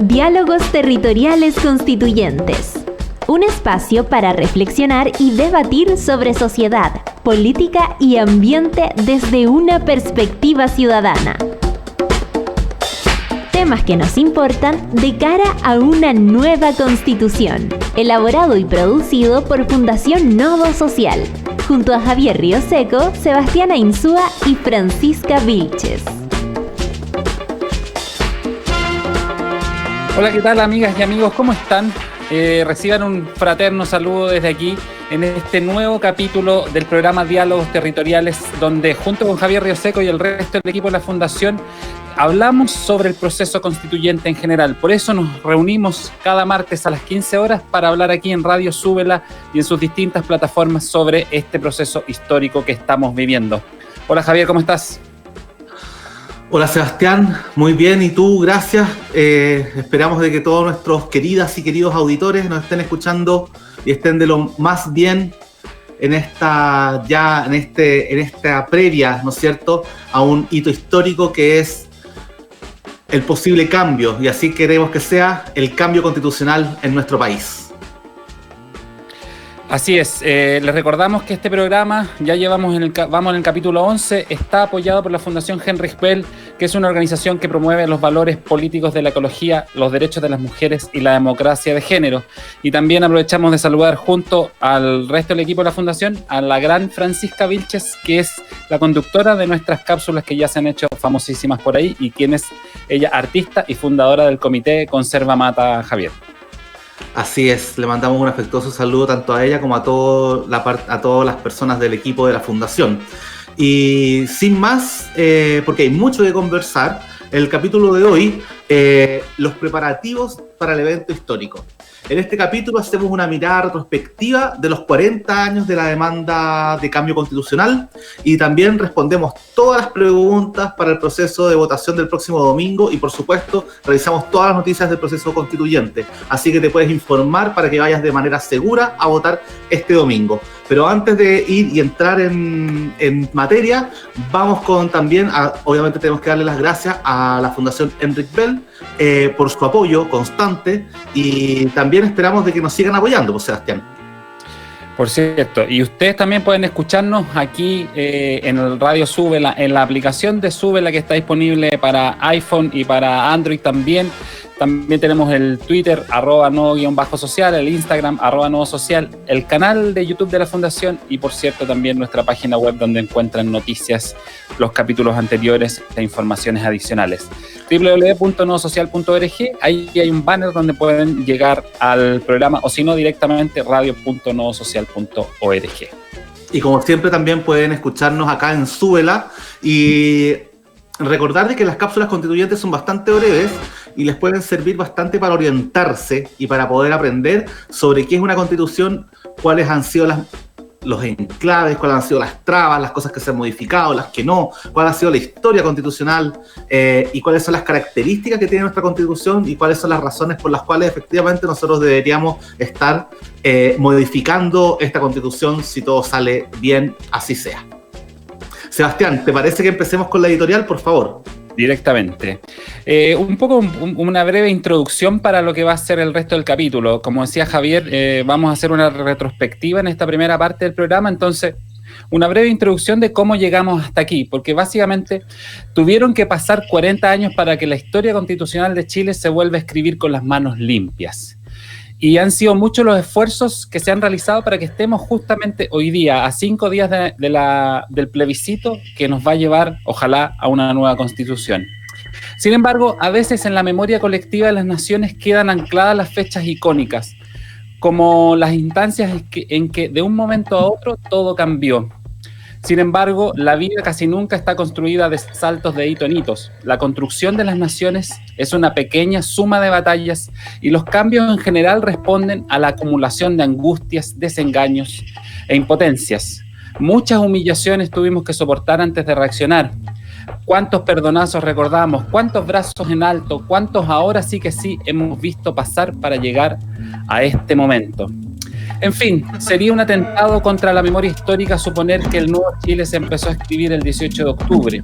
Diálogos Territoriales Constituyentes. Un espacio para reflexionar y debatir sobre sociedad, política y ambiente desde una perspectiva ciudadana. Temas que nos importan de cara a una nueva constitución. Elaborado y producido por Fundación Nodo Social, junto a Javier Rioseco, Sebastiana Insúa y Francisca Vilches. Hola, ¿qué tal, amigas y amigos? ¿Cómo están? Reciban un fraterno saludo desde aquí en este nuevo capítulo del programa Diálogos Territoriales, donde junto con Javier Rioseco y el resto del equipo de la Fundación hablamos sobre el proceso constituyente en general. Por eso nos reunimos cada martes a las 15 horas para hablar aquí en Radio Súbela y en sus distintas plataformas sobre este proceso histórico que estamos viviendo. Hola, Javier, ¿cómo estás? Hola, Sebastián, muy bien, y tú, gracias. Esperamos de que todos nuestros queridas y queridos auditores nos estén escuchando y estén de lo más bien en esta previa, ¿no es cierto?, a un hito histórico que es el posible cambio, y así queremos que sea el cambio constitucional en nuestro país. Así es, les recordamos que este programa, vamos en el capítulo 11, está apoyado por la Fundación Heinrich Böll, que es una organización que promueve los valores políticos de la ecología, los derechos de las mujeres y la democracia de género. Y también aprovechamos de saludar junto al resto del equipo de la Fundación a la gran Francisca Vilches, que es la conductora de nuestras cápsulas que ya se han hecho famosísimas por ahí, y quien es ella artista y fundadora del comité Conserva Mata, Javier. Así es, le mandamos un afectuoso saludo tanto a ella como a todas las personas del equipo de la Fundación. Y sin más, porque hay mucho que conversar, el capítulo de hoy, los preparativos para el evento histórico. En este capítulo hacemos una mirada retrospectiva de los 40 años de la demanda de cambio constitucional y también respondemos todas las preguntas para el proceso de votación del próximo domingo y, por supuesto, revisamos todas las noticias del proceso constituyente. Así que te puedes informar para que vayas de manera segura a votar este domingo. Pero antes de ir y entrar en materia, vamos con también, obviamente tenemos que darle las gracias a la Fundación Heinrich Böll por su apoyo constante, y también esperamos de que nos sigan apoyando, pues, Sebastián. Por cierto, y ustedes también pueden escucharnos aquí en el Radio Súbela, en la aplicación de Súbela que está disponible para iPhone y para Android también. También tenemos el Twitter, @nodo_social, el Instagram, @nodosocial, el canal de YouTube de la Fundación y, por cierto, también nuestra página web donde encuentran noticias, los capítulos anteriores e informaciones adicionales. www.nodosocial.org, ahí hay un banner donde pueden llegar al programa, o si no, directamente radio.nodosocial.org. Y como siempre también pueden escucharnos acá en Súbela, y recordar de que las cápsulas constituyentes son bastante breves y les pueden servir bastante para orientarse y para poder aprender sobre qué es una constitución, cuáles han sido los enclaves, cuáles han sido las trabas, las cosas que se han modificado, las que no, cuál ha sido la historia constitucional y cuáles son las características que tiene nuestra constitución y cuáles son las razones por las cuales efectivamente nosotros deberíamos estar modificando esta constitución si todo sale bien, así sea. Sebastián, ¿te parece que empecemos con la editorial, por favor? Directamente. Una breve introducción para lo que va a ser el resto del capítulo. Como decía Javier, vamos a hacer una retrospectiva en esta primera parte del programa, entonces una breve introducción de cómo llegamos hasta aquí, porque básicamente tuvieron que pasar 40 años para que la historia constitucional de Chile se vuelva a escribir con las manos limpias. Y han sido muchos los esfuerzos que se han realizado para que estemos justamente hoy día, a 5 días del plebiscito que nos va a llevar, ojalá, a una nueva constitución. Sin embargo, a veces en la memoria colectiva de las naciones quedan ancladas las fechas icónicas, como las instancias en que de un momento a otro todo cambió. Sin embargo, la vida casi nunca está construida de saltos de hito en hitos. La construcción de las naciones es una pequeña suma de batallas y los cambios en general responden a la acumulación de angustias, desengaños e impotencias. Muchas humillaciones tuvimos que soportar antes de reaccionar. ¿Cuántos perdonazos recordamos? ¿Cuántos brazos en alto? ¿Cuántos ahora sí que sí hemos visto pasar para llegar a este momento? En fin, sería un atentado contra la memoria histórica suponer que el nuevo Chile se empezó a escribir el 18 de octubre,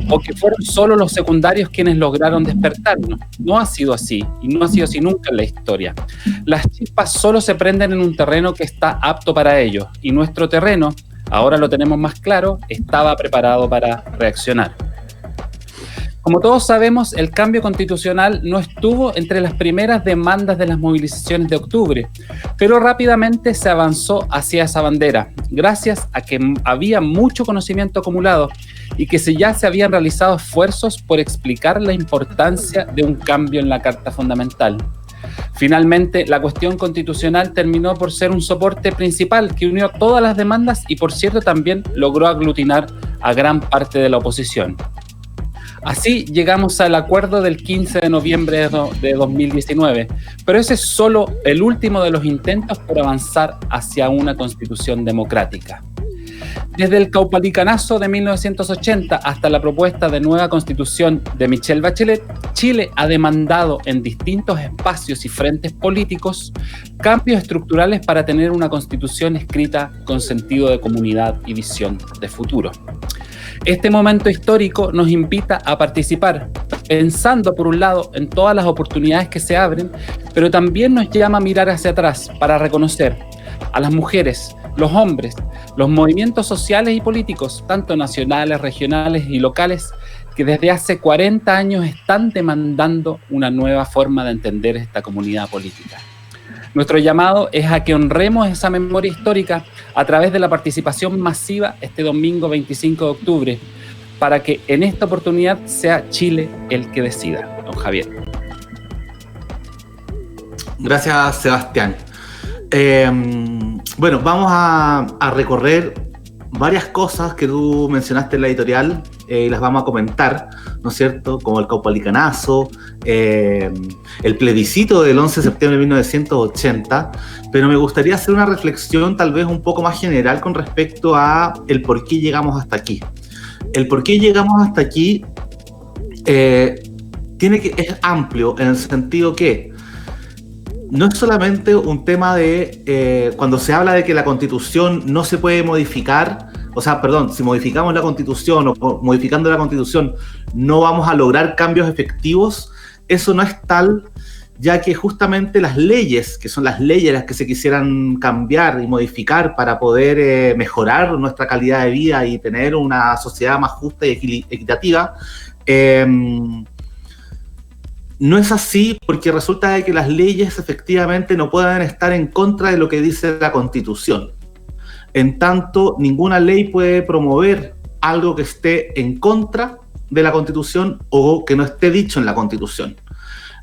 o que fueron solo los secundarios quienes lograron despertarnos. No ha sido así, y no ha sido así nunca en la historia. Las chispas solo se prenden en un terreno que está apto para ello, y nuestro terreno, ahora lo tenemos más claro, estaba preparado para reaccionar. Como todos sabemos, el cambio constitucional no estuvo entre las primeras demandas de las movilizaciones de octubre, pero rápidamente se avanzó hacia esa bandera, gracias a que había mucho conocimiento acumulado y que ya se habían realizado esfuerzos por explicar la importancia de un cambio en la Carta Fundamental. Finalmente, la cuestión constitucional terminó por ser un soporte principal que unió todas las demandas y, por cierto, también logró aglutinar a gran parte de la oposición. Así llegamos al acuerdo del 15 de noviembre de 2019, pero ese es solo el último de los intentos por avanzar hacia una constitución democrática. Desde el Caupolicanazo de 1980 hasta la propuesta de nueva constitución de Michelle Bachelet, Chile ha demandado en distintos espacios y frentes políticos cambios estructurales para tener una constitución escrita con sentido de comunidad y visión de futuro. Este momento histórico nos invita a participar, pensando por un lado en todas las oportunidades que se abren, pero también nos llama a mirar hacia atrás para reconocer a las mujeres, los hombres, los movimientos sociales y políticos, tanto nacionales, regionales y locales, que desde hace 40 años están demandando una nueva forma de entender esta comunidad política. Nuestro llamado es a que honremos esa memoria histórica a través de la participación masiva este domingo 25 de octubre, para que en esta oportunidad sea Chile el que decida. Don Javier. Gracias, Sebastián. Bueno, vamos a recorrer varias cosas que tú mencionaste en la editorial y las vamos a comentar, ¿no es cierto? Como el Caupolicanazo, el plebiscito del 11 de septiembre de 1980, pero me gustaría hacer una reflexión tal vez un poco más general con respecto a el por qué llegamos hasta aquí. El por qué llegamos hasta aquí es amplio en el sentido que no es solamente un tema de cuando se habla de que la Constitución no se puede modificar, o sea, perdón, si modificamos la Constitución o modificando la Constitución no vamos a lograr cambios efectivos, eso no es tal, ya que justamente las leyes, que son las leyes las que se quisieran cambiar y modificar para poder mejorar nuestra calidad de vida y tener una sociedad más justa y equitativa, no es así, porque resulta de que las leyes efectivamente no pueden estar en contra de lo que dice la Constitución. En tanto, ninguna ley puede promover algo que esté en contra de la Constitución o que no esté dicho en la Constitución.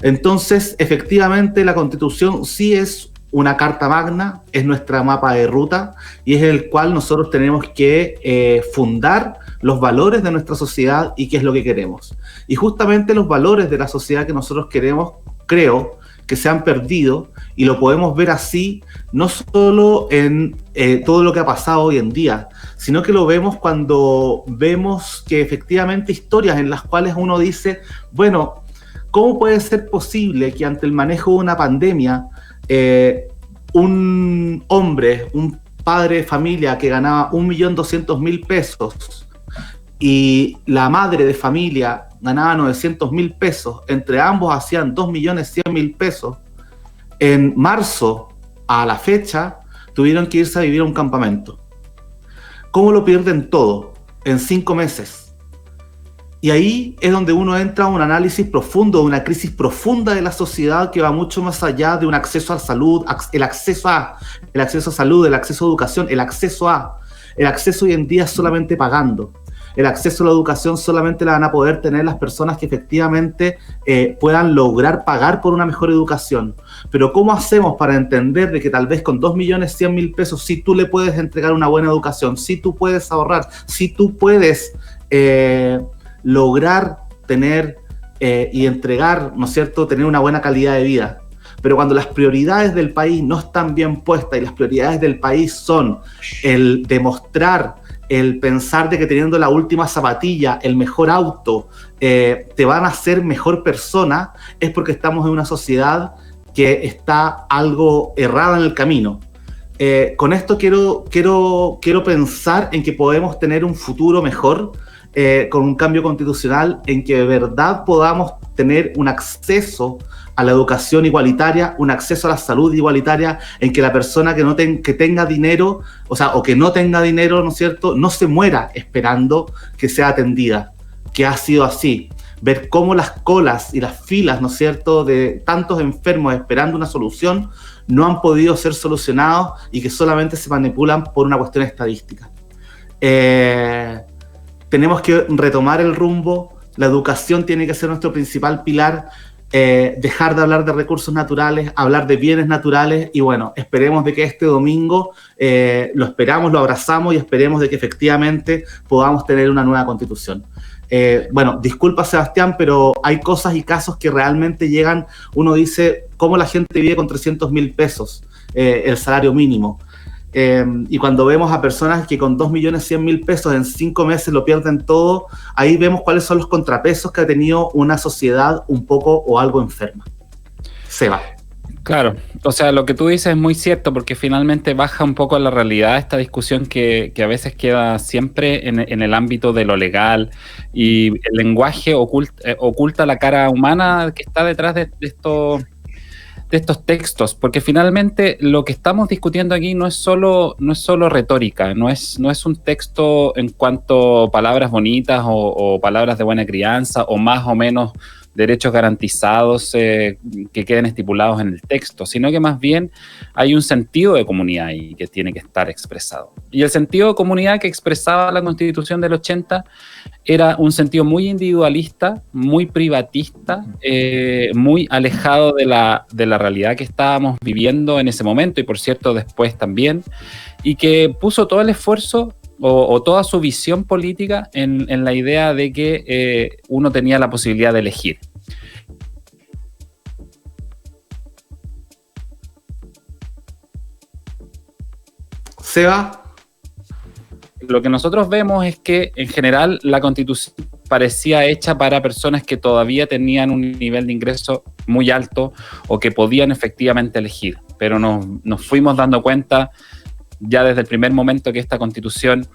Entonces, efectivamente, la Constitución sí es una carta magna, es nuestra mapa de ruta y es el cual nosotros tenemos que fundar los valores de nuestra sociedad y qué es lo que queremos. Y justamente los valores de la sociedad que nosotros queremos, creo que se han perdido y lo podemos ver así, no solo en todo lo que ha pasado hoy en día, sino que lo vemos cuando vemos que efectivamente historias en las cuales uno dice, bueno, ¿cómo puede ser posible que ante el manejo de una pandemia un hombre, un padre de familia que ganaba 1.200.000 pesos y la madre de familia ganaba 900.000 pesos, entre ambos hacían 2.100.000 pesos, en marzo a la fecha tuvieron que irse a vivir a un campamento? ¿Cómo lo pierden todo en 5 meses? Y ahí es donde uno entra a un análisis profundo, una crisis profunda de la sociedad que va mucho más allá de un acceso a salud, el acceso a salud, el acceso a educación, el acceso hoy en día es solamente pagando. El acceso a la educación solamente la van a poder tener las personas que efectivamente puedan lograr pagar por una mejor educación. Pero ¿cómo hacemos para entender de que tal vez con 2.100.000 pesos sí tú le puedes entregar una buena educación, sí tú puedes ahorrar, sí tú puedes lograr tener y entregar, ¿no es cierto?, tener una buena calidad de vida? Pero cuando las prioridades del país no están bien puestas y las prioridades del país son el demostrar, el pensar de que teniendo la última zapatilla, el mejor auto, te van a hacer mejor persona, es porque estamos en una sociedad que está algo errada en el camino. Con esto quiero pensar en que podemos tener un futuro mejor con un cambio constitucional en que de verdad podamos tener un acceso a la educación igualitaria, un acceso a la salud igualitaria, en que la persona que tenga dinero, o que no tenga dinero, ¿no es cierto?, no se muera esperando que sea atendida, que ha sido así. Ver cómo las colas y las filas, ¿no es cierto?, de tantos enfermos esperando una solución no han podido ser solucionados y que solamente se manipulan por una cuestión estadística. Tenemos que retomar el rumbo, la educación tiene que ser nuestro principal pilar, dejar de hablar de recursos naturales, hablar de bienes naturales y bueno, esperemos de que este domingo lo esperamos, lo abrazamos y esperemos de que efectivamente podamos tener una nueva constitución. Bueno, disculpa Sebastián, pero hay cosas y casos que realmente llegan, uno dice, ¿cómo la gente vive con 300.000 pesos el salario mínimo? Y cuando vemos a personas que con 2.100.000 pesos en 5 meses lo pierden todo, ahí vemos cuáles son los contrapesos que ha tenido una sociedad un poco o algo enferma. Seba. Claro, o sea, lo que tú dices es muy cierto porque finalmente baja un poco a la realidad esta discusión que a veces queda siempre en el ámbito de lo legal y el lenguaje oculta la cara humana que está detrás de estos textos, porque finalmente lo que estamos discutiendo aquí no es solo retórica, no es un texto en cuanto a palabras bonitas o palabras de buena crianza o más o menos derechos garantizados que queden estipulados en el texto, sino que más bien hay un sentido de comunidad ahí que tiene que estar expresado. Y el sentido de comunidad que expresaba la Constitución del 80 era un sentido muy individualista, muy privatista, muy alejado de la realidad que estábamos viviendo en ese momento y por cierto después también, y que puso todo el esfuerzo o toda su visión política en la idea de que uno tenía la posibilidad de elegir. Seba. Lo que nosotros vemos es que en general la Constitución parecía hecha para personas que todavía tenían un nivel de ingreso muy alto o que podían efectivamente elegir, pero nos fuimos dando cuenta ya desde el primer momento que esta Constitución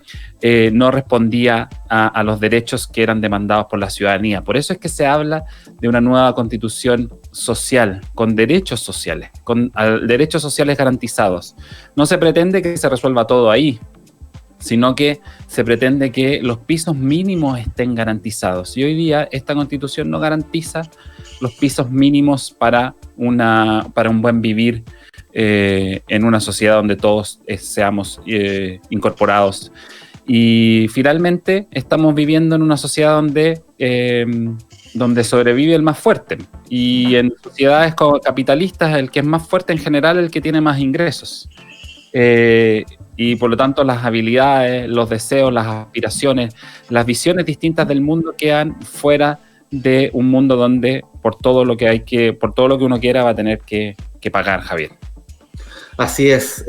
no respondía a los derechos que eran demandados por la ciudadanía. Por eso es que se habla de una nueva Constitución social, con derechos sociales, con derechos sociales garantizados. No se pretende que se resuelva todo ahí, sino que se pretende que los pisos mínimos estén garantizados. Y hoy día esta Constitución no garantiza los pisos mínimos para un buen vivir en una sociedad donde todos seamos incorporados. Y finalmente estamos viviendo en una sociedad donde sobrevive el más fuerte. Y en sociedades capitalistas el que es más fuerte en general es el que tiene más ingresos. Y por lo tanto las habilidades, los deseos, las aspiraciones, las visiones distintas del mundo quedan fuera de un mundo donde por todo lo que uno quiera va a tener que pagar, Javier. Así es,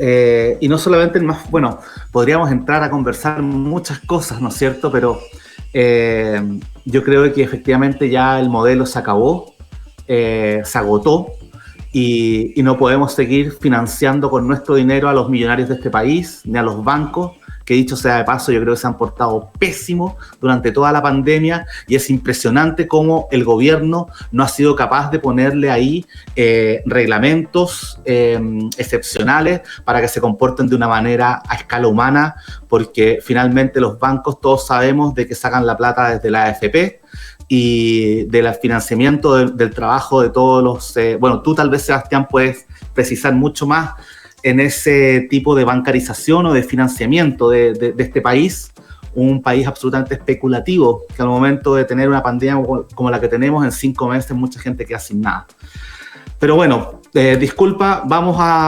y no solamente bueno, podríamos entrar a conversar muchas cosas, ¿no es cierto? Pero yo creo que efectivamente ya el modelo se acabó, se agotó y no podemos seguir financiando con nuestro dinero a los millonarios de este país, ni a los bancos, que dicho sea de paso, yo creo que se han portado pésimo durante toda la pandemia y es impresionante cómo el gobierno no ha sido capaz de ponerle ahí reglamentos excepcionales para que se comporten de una manera a escala humana, porque finalmente los bancos todos sabemos de que sacan la plata desde la AFP y del financiamiento del trabajo de todos los... bueno, tú tal vez, Sebastián, puedes precisar mucho más en ese tipo de bancarización o de financiamiento de este país, un país absolutamente especulativo, que al momento de tener una pandemia como la que tenemos, en 5 meses mucha gente queda sin nada. Pero bueno, disculpa,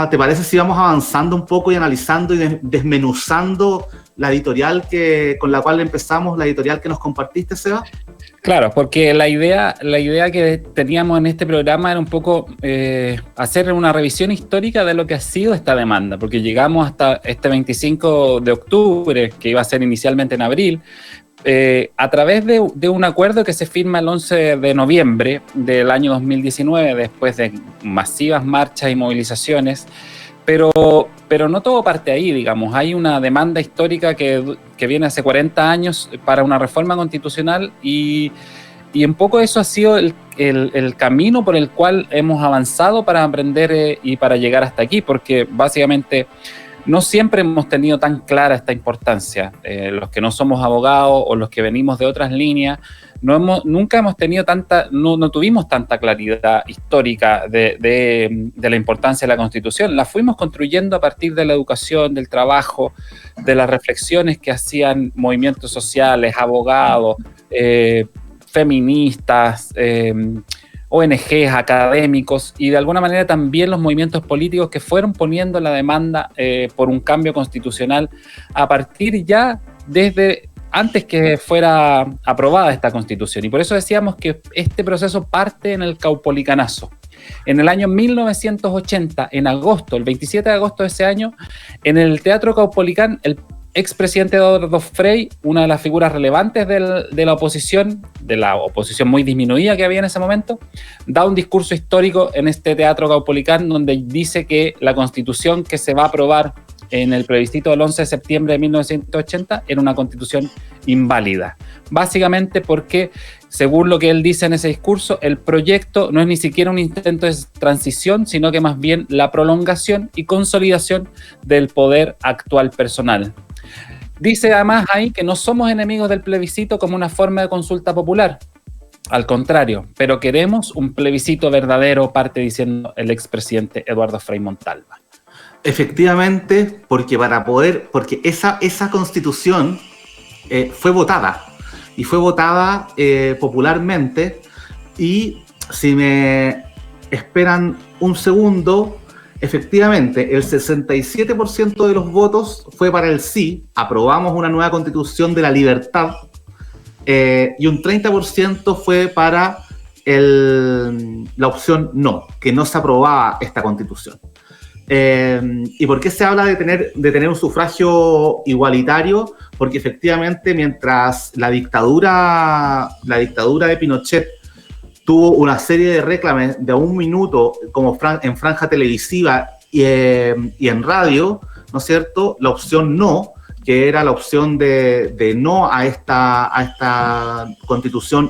¿te parece si vamos avanzando un poco y analizando y desmenuzando la editorial con la cual empezamos, la editorial que nos compartiste, Seba? Claro, porque la idea que teníamos en este programa era un poco hacer una revisión histórica de lo que ha sido esta demanda, porque llegamos hasta este 25 de octubre, que iba a ser inicialmente en abril, a través de un acuerdo que se firma el 11 de noviembre del año 2019, después de masivas marchas y movilizaciones, Pero no todo parte ahí, digamos. Hay una demanda histórica que viene hace 40 años para una reforma constitucional y un poco eso ha sido el camino por el cual hemos avanzado para aprender y para llegar hasta aquí, porque básicamente no siempre hemos tenido tan clara esta importancia. Los que no somos abogados o los que venimos de otras líneas, nunca hemos tenido no tuvimos tanta claridad histórica de la importancia de la Constitución. La fuimos construyendo a partir de la educación, del trabajo, de las reflexiones que hacían movimientos sociales, abogados, feministas, ONGs, académicos y de alguna manera también los movimientos políticos que fueron poniendo la demanda por un cambio constitucional a partir ya desde antes que fuera aprobada esta Constitución. Y por eso decíamos que este proceso parte en el Caupolicanazo. En el año 1980, en agosto, el 27 de agosto de ese año, en el Teatro Caupolicán, el expresidente Eduardo Frei, una de las figuras relevantes de la oposición muy disminuida que había en ese momento, da un discurso histórico en este Teatro Caupolicán donde dice que la Constitución que se va a aprobar en el plebiscito del 11 de septiembre de 1980 era una Constitución inválida. Básicamente porque, según lo que él dice en ese discurso, el proyecto no es ni siquiera un intento de transición, sino que más bien la prolongación y consolidación del poder actual personal. Dice además ahí que no somos enemigos del plebiscito como una forma de consulta popular. Al contrario, pero queremos un plebiscito verdadero, parte diciendo el expresidente Eduardo Frei Montalva. Efectivamente, porque esa Constitución fue votada popularmente, y si me esperan un segundo, efectivamente el 67% de los votos fue para el sí, aprobamos una nueva Constitución de la libertad, y un 30% fue para la opción no, que no se aprobaba esta Constitución. ¿Y por qué se habla de tener un sufragio igualitario? Porque efectivamente mientras la dictadura de Pinochet tuvo una serie de reclames de 1 minuto como en franja televisiva y en radio, ¿no es cierto? La opción no, que era la opción de no a esta constitución,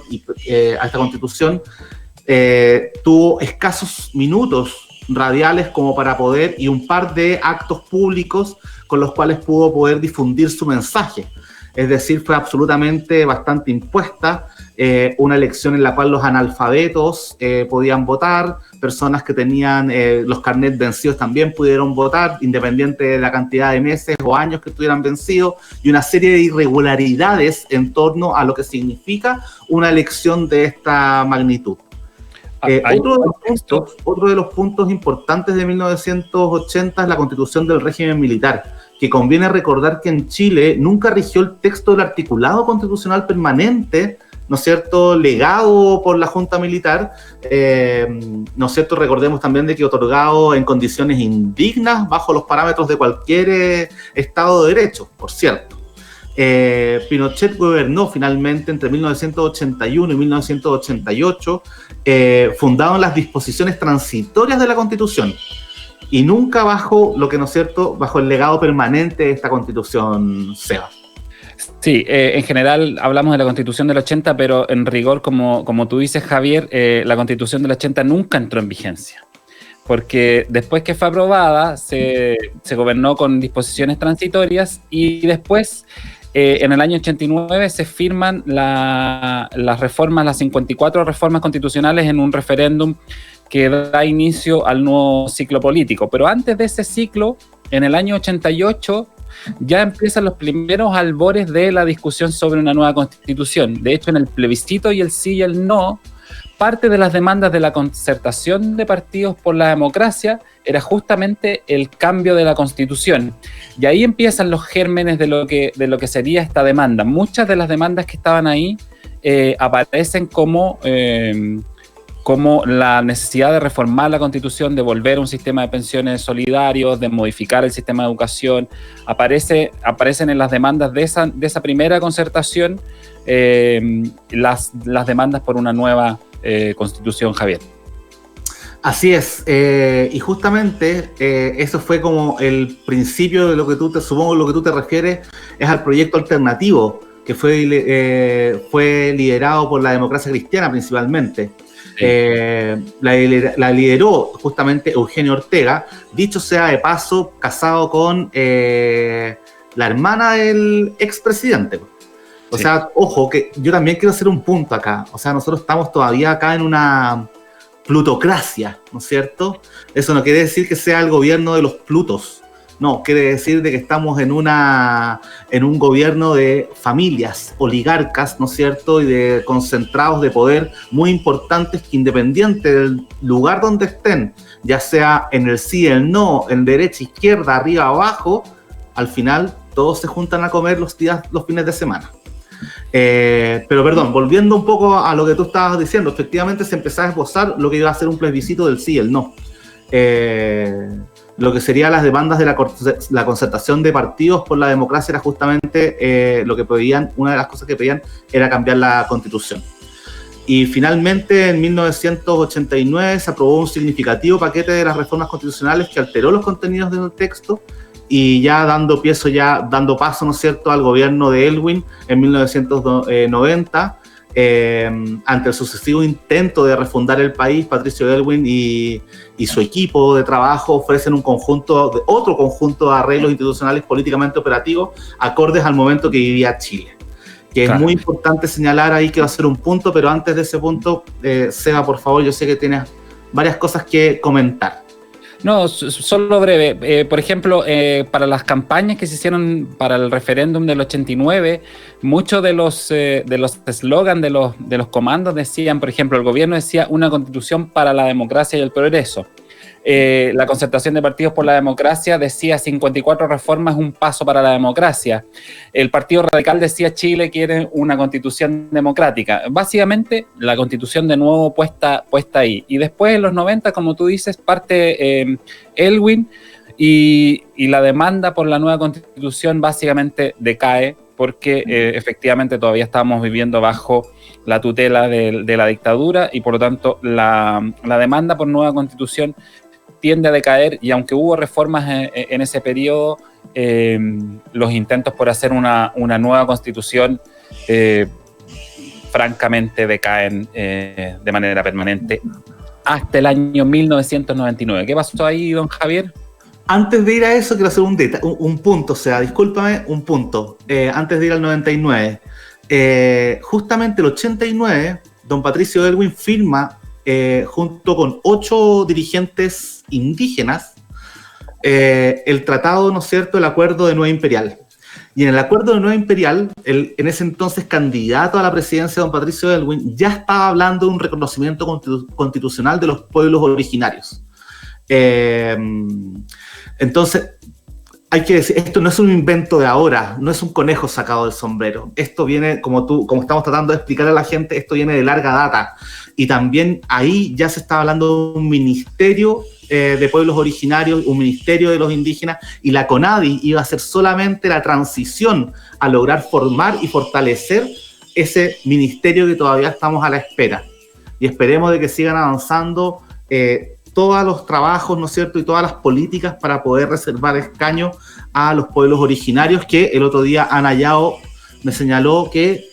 tuvo escasos minutos radiales como para poder, y un par de actos públicos con los cuales pudo poder difundir su mensaje. Es decir, fue absolutamente bastante impuesta, una elección en la cual los analfabetos podían votar, personas que tenían los carnets vencidos también pudieron votar, independiente de la cantidad de meses o años que estuvieran vencidos, y una serie de irregularidades en torno a lo que significa una elección de esta magnitud. Otro de los puntos importantes de 1980 es la Constitución del régimen militar, que conviene recordar que en Chile nunca rigió el texto del articulado constitucional permanente, ¿no es cierto?, legado por la Junta Militar, ¿no es cierto? Recordemos también de que otorgado en condiciones indignas bajo los parámetros de cualquier Estado de Derecho, por cierto. Pinochet gobernó finalmente entre 1981 y 1988, fundado en las disposiciones transitorias de la Constitución, y nunca bajo lo que, ¿no es cierto?, bajo el legado permanente de esta Constitución, Seba. Sí, en general hablamos de la Constitución del 80, pero en rigor, como tú dices, Javier, la Constitución del 80 nunca entró en vigencia, porque después que fue aprobada se gobernó con disposiciones transitorias, y después en el año 89 se firman las reformas, las 54 reformas constitucionales en un referéndum que da inicio al nuevo ciclo político. Pero antes de ese ciclo, en el año 88, ya empiezan los primeros albores de la discusión sobre una nueva constitución. De hecho, en el plebiscito y el sí y el no, parte de las demandas de la concertación de partidos por la democracia era justamente el cambio de la Constitución. Y ahí empiezan los gérmenes de lo que sería esta demanda. Muchas de las demandas que estaban ahí aparecen como la necesidad de reformar la Constitución, de volver a un sistema de pensiones solidarios, de modificar el sistema de educación. Aparecen en las demandas de esa primera concertación las demandas por una nueva Constitución, Javier. Así es, y justamente eso fue como el principio de lo que supongo lo que tú te refieres es al proyecto alternativo que fue liderado por la Democracia Cristiana principalmente. Sí. La lideró justamente Eugenio Ortega, dicho sea de paso, casado con la hermana del expresidente. O sea, ojo, que yo también quiero hacer un punto acá. O sea, nosotros estamos todavía acá en una plutocracia, ¿no es cierto? Eso no quiere decir que sea el gobierno de los plutos. No, quiere decir de que estamos en un gobierno de familias oligarcas, ¿no es cierto? Y de concentrados de poder muy importantes que independiente del lugar donde estén, ya sea en el sí, el no, en derecha, izquierda, arriba, abajo, al final todos se juntan a comer los fines de semana. Pero perdón, volviendo un poco a lo que tú estabas diciendo, efectivamente se empezaba a esbozar lo que iba a ser un plebiscito del sí y el no. Lo que serían las demandas de la concertación de partidos por la democracia era justamente lo que pedían, una de las cosas que pedían era cambiar la Constitución. Y finalmente en 1989 se aprobó un significativo paquete de las reformas constitucionales que alteró los contenidos del texto y ya dando paso, ¿no es cierto?, al gobierno de Aylwin en 1990, ante el sucesivo intento de refundar el país. Patricio Aylwin y su equipo de trabajo ofrecen otro conjunto de arreglos institucionales políticamente operativos acordes al momento que vivía Chile. Que claro. Es muy importante señalar ahí que va a ser un punto, pero antes de ese punto, Seba, por favor, yo sé que tienes varias cosas que comentar. No, solo breve. Por ejemplo, para las campañas que se hicieron para el referéndum del 89, muchos de los eslogans de los comandos decían, por ejemplo, el gobierno decía una constitución para la democracia y el progreso. La concertación de partidos por la democracia decía 54 reformas, un paso para la democracia. El Partido Radical decía Chile quiere una constitución democrática. Básicamente, la constitución de nuevo puesta ahí. Y después, en los 90, como tú dices, parte Aylwin y la demanda por la nueva constitución básicamente decae porque efectivamente todavía estábamos viviendo bajo la tutela de la dictadura y por lo tanto la demanda por nueva constitución tiende a decaer, y aunque hubo reformas en ese periodo, los intentos por hacer una nueva constitución francamente decaen de manera permanente hasta el año 1999. ¿Qué pasó ahí, don Javier? Antes de ir a eso, quiero hacer un punto, o sea, discúlpame, un punto. Antes de ir al 99, justamente el 89, don Patricio Aylwin firma junto con 8 dirigentes indígenas el tratado, ¿no es cierto?, el acuerdo de Nueva Imperial. Y en el acuerdo de Nueva Imperial, en ese entonces candidato a la presidencia, don Patricio Aylwin, ya estaba hablando de un reconocimiento constitucional de los pueblos originarios. Entonces, hay que decir, esto no es un invento de ahora, no es un conejo sacado del sombrero. Esto viene, como estamos tratando de explicar a la gente, esto viene de larga data. Y también ahí ya se estaba hablando de un ministerio de pueblos originarios, un ministerio de los indígenas, y la CONADI iba a ser solamente la transición a lograr formar y fortalecer ese ministerio que todavía estamos a la espera. Y esperemos de que sigan avanzando todos los trabajos, ¿no es cierto?, y todas las políticas para poder reservar escaños a los pueblos originarios, que el otro día Ana Yao me señaló que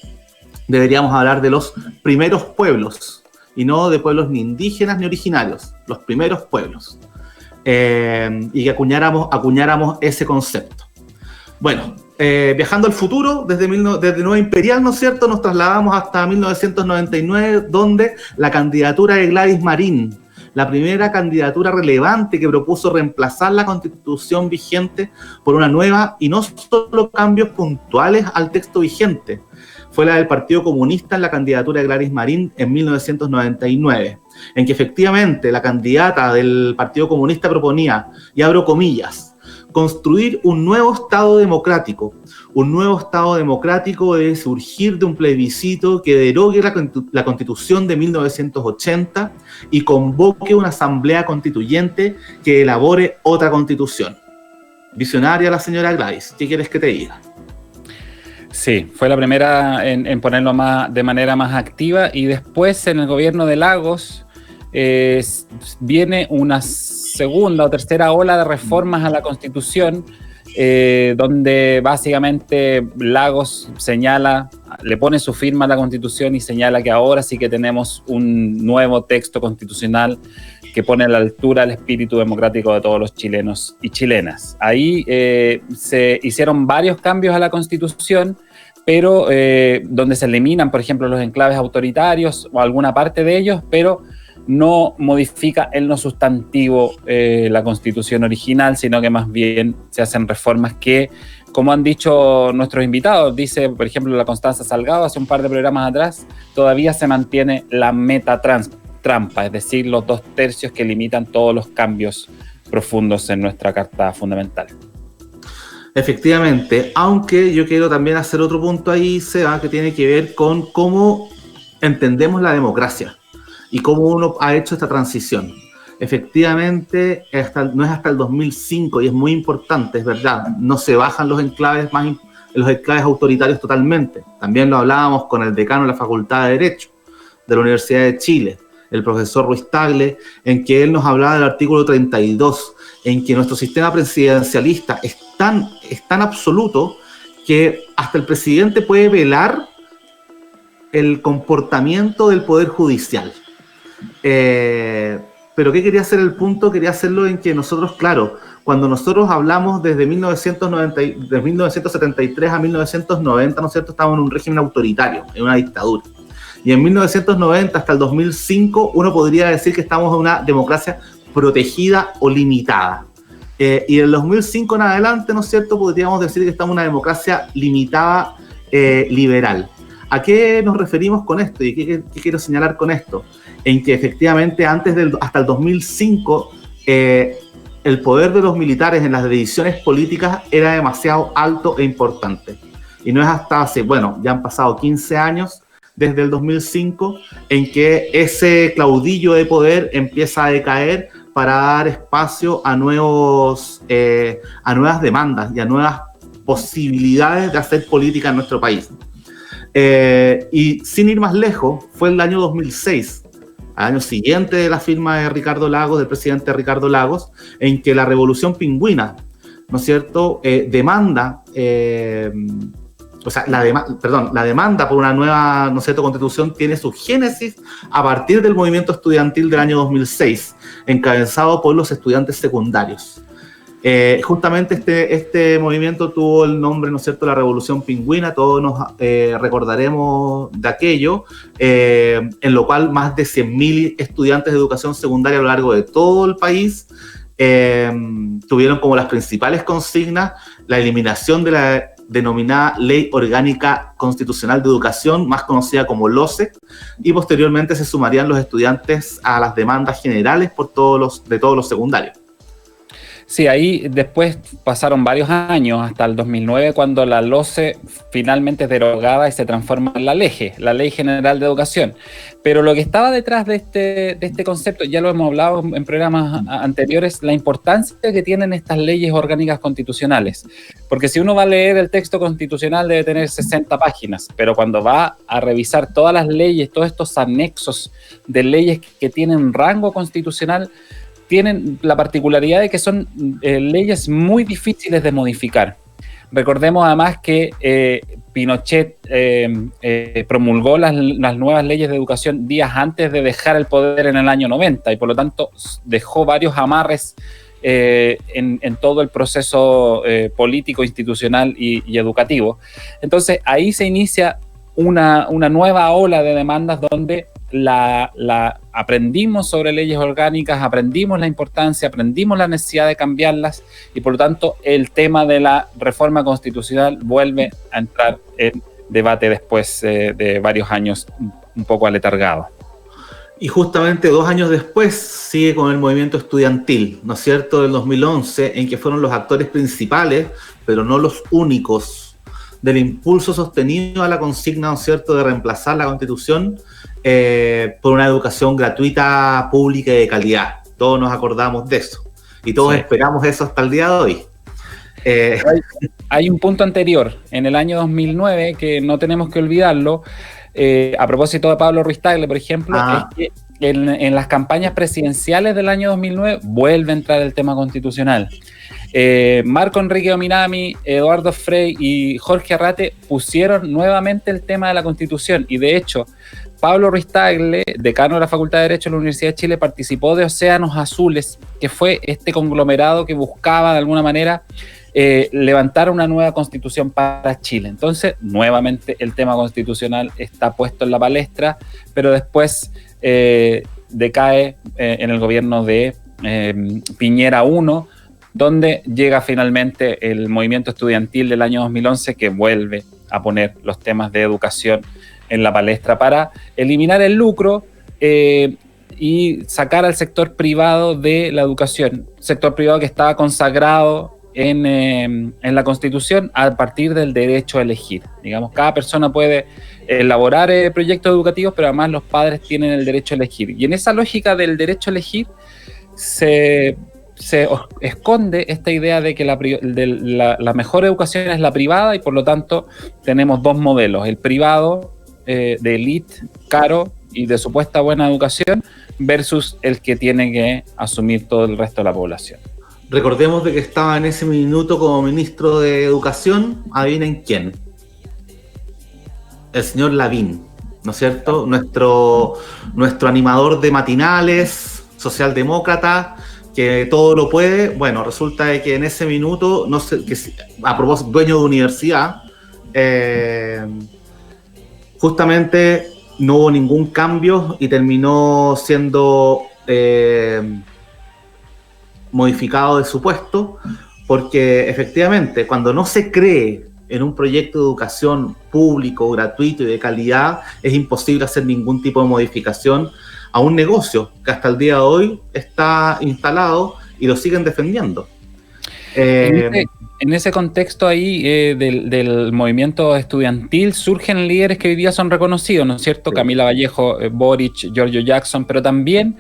deberíamos hablar de los primeros pueblos, y no de pueblos ni indígenas ni originarios, los primeros pueblos, y que acuñáramos ese concepto. Bueno, viajando al futuro, desde Nueva Imperial, ¿no es cierto?, nos trasladamos hasta 1999, donde la candidatura de Gladys Marín, la primera candidatura relevante que propuso reemplazar la constitución vigente por una nueva, y no solo cambios puntuales al texto vigente, fue la del Partido Comunista en la candidatura de Gladys Marín en 1999, en que efectivamente la candidata del Partido Comunista proponía, y abro comillas, construir un nuevo Estado democrático. Un nuevo Estado democrático debe surgir de un plebiscito que derogue la Constitución de 1980 y convoque una asamblea constituyente que elabore otra constitución. Visionaria la señora Gladys, ¿qué quieres que te diga? Sí, fue la primera en ponerlo de manera más activa, y después en el gobierno de Lagos viene una segunda o tercera ola de reformas a la Constitución, donde básicamente Lagos le pone su firma a la Constitución y señala que ahora sí que tenemos un nuevo texto constitucional que pone a la altura el espíritu democrático de todos los chilenos y chilenas. Ahí se hicieron varios cambios a la Constitución, pero donde se eliminan, por ejemplo, los enclaves autoritarios o alguna parte de ellos, pero no modifica en lo sustantivo la Constitución original, sino que más bien se hacen reformas que, como han dicho nuestros invitados, dice, por ejemplo, la Constanza Salgado hace un par de programas atrás, todavía se mantiene la meta-trampa, es decir, los 2/3 que limitan todos los cambios profundos en nuestra Carta Fundamental. Efectivamente, aunque yo quiero también hacer otro punto ahí, Seba, que tiene que ver con cómo entendemos la democracia y cómo uno ha hecho esta transición. Efectivamente, no es hasta el 2005, y es muy importante, es verdad, no se bajan los enclaves autoritarios totalmente. También lo hablábamos con el decano de la Facultad de Derecho de la Universidad de Chile, el profesor Ruiz Tagle, en que él nos hablaba del artículo 32, en que nuestro sistema presidencialista es tan absoluto que hasta el presidente puede velar el comportamiento del Poder Judicial. Pero ¿qué quería hacer el punto? Quería hacerlo en que nosotros, claro, cuando nosotros hablamos desde 1973 a 1990, ¿no es cierto?, estábamos en un régimen autoritario, en una dictadura. Y en 1990 hasta el 2005 uno podría decir que estamos en una democracia protegida o limitada. Y del 2005 en adelante, ¿no es cierto?, podríamos decir que estamos en una democracia limitada, liberal. ¿A qué nos referimos con esto? ¿Y qué quiero señalar con esto? En que efectivamente hasta el 2005 el poder de los militares en las decisiones políticas era demasiado alto e importante. Y no es hasta ya han pasado 15 años desde el 2005 en que ese caudillo de poder empieza a decaer para dar espacio a nuevas demandas y a nuevas posibilidades de hacer política en nuestro país. Y sin ir más lejos, fue el año 2006, al año siguiente de la firma de Ricardo Lagos, del presidente Ricardo Lagos, en que la Revolución Pingüina, ¿no es cierto?, la demanda por una nueva, ¿no es cierto?, constitución tiene su génesis a partir del movimiento estudiantil del año 2006, encabezado por los estudiantes secundarios. Justamente este movimiento tuvo el nombre, ¿no es cierto?, la Revolución Pingüina. Todos nos recordaremos de aquello, en lo cual más de 100.000 estudiantes de educación secundaria a lo largo de todo el país tuvieron como las principales consignas la eliminación de la denominada Ley Orgánica Constitucional de Educación, más conocida como LOCE, y posteriormente se sumarían los estudiantes a las demandas generales de todos los secundarios. Sí, ahí después pasaron varios años, hasta el 2009, cuando la LOCE finalmente es derogada y se transforma en la LEGE, la Ley General de Educación. Pero lo que estaba detrás de este concepto, ya lo hemos hablado en programas anteriores, la importancia que tienen estas leyes orgánicas constitucionales. Porque si uno va a leer el texto constitucional debe tener 60 páginas, pero cuando va a revisar todas las leyes, todos estos anexos de leyes que tienen rango constitucional, tienen la particularidad de que son leyes muy difíciles de modificar. Recordemos además que Pinochet promulgó las nuevas leyes de educación días antes de dejar el poder en el año 90 y por lo tanto dejó varios amarres en todo el proceso político, institucional y educativo. Entonces ahí se inicia una nueva ola de demandas donde aprendimos sobre leyes orgánicas, aprendimos la importancia, aprendimos la necesidad de cambiarlas y por lo tanto el tema de la reforma constitucional vuelve a entrar en debate después de varios años un poco aletargado. Y justamente 2 años después sigue con el movimiento estudiantil, ¿no es cierto?, del 2011, en que fueron los actores principales, pero no los únicos, del impulso sostenido a la consigna, ¿no es cierto?, de reemplazar la Constitución por una educación gratuita, pública y de calidad. Todos nos acordamos de eso y todos esperamos eso hasta el día de hoy. Hay un punto anterior, en el año 2009, que no tenemos que olvidarlo, a propósito de Pablo Ruiz Tagle, por ejemplo, es que en las campañas presidenciales del año 2009 vuelve a entrar el tema constitucional. Marco Enrique Ominami, Eduardo Frei y Jorge Arrate pusieron nuevamente el tema de la Constitución, y de hecho Pablo Ruiz Tagle, decano de la Facultad de Derecho de la Universidad de Chile, participó de Océanos Azules, que fue este conglomerado que buscaba de alguna manera levantar una nueva constitución para Chile. Entonces, nuevamente el tema constitucional está puesto en la palestra, pero después decae en el gobierno de Piñera I, donde llega finalmente el movimiento estudiantil del año 2011, que vuelve a poner los temas de educación en la palestra para eliminar el lucro y sacar al sector privado de la educación, sector privado que estaba consagrado en la Constitución a partir del derecho a elegir. Digamos, cada persona puede elaborar proyectos educativos, pero además los padres tienen el derecho a elegir. Y en esa lógica del derecho a elegir se esconde esta idea de que la mejor educación es la privada, y por lo tanto tenemos dos modelos: el privado de élite, caro y de supuesta buena educación, versus el que tiene que asumir todo el resto de la población. Recordemos de que estaba en ese minuto como ministro de Educación, adivinen quién, el señor Lavín, ¿no es cierto? Nuestro animador de matinales, socialdemócrata, que todo lo puede. Bueno, resulta de que en ese minuto, no sé, que a propósito, dueño de universidad, justamente no hubo ningún cambio y terminó siendo modificado de su puesto, porque efectivamente cuando no se cree en un proyecto de educación público, gratuito y de calidad, es imposible hacer ningún tipo de modificación a un negocio que hasta el día de hoy está instalado y lo siguen defendiendo. En ese contexto ahí del movimiento estudiantil surgen líderes que hoy día son reconocidos, ¿no es cierto? Sí. Camila Vallejo, Boric, Giorgio Jackson, pero también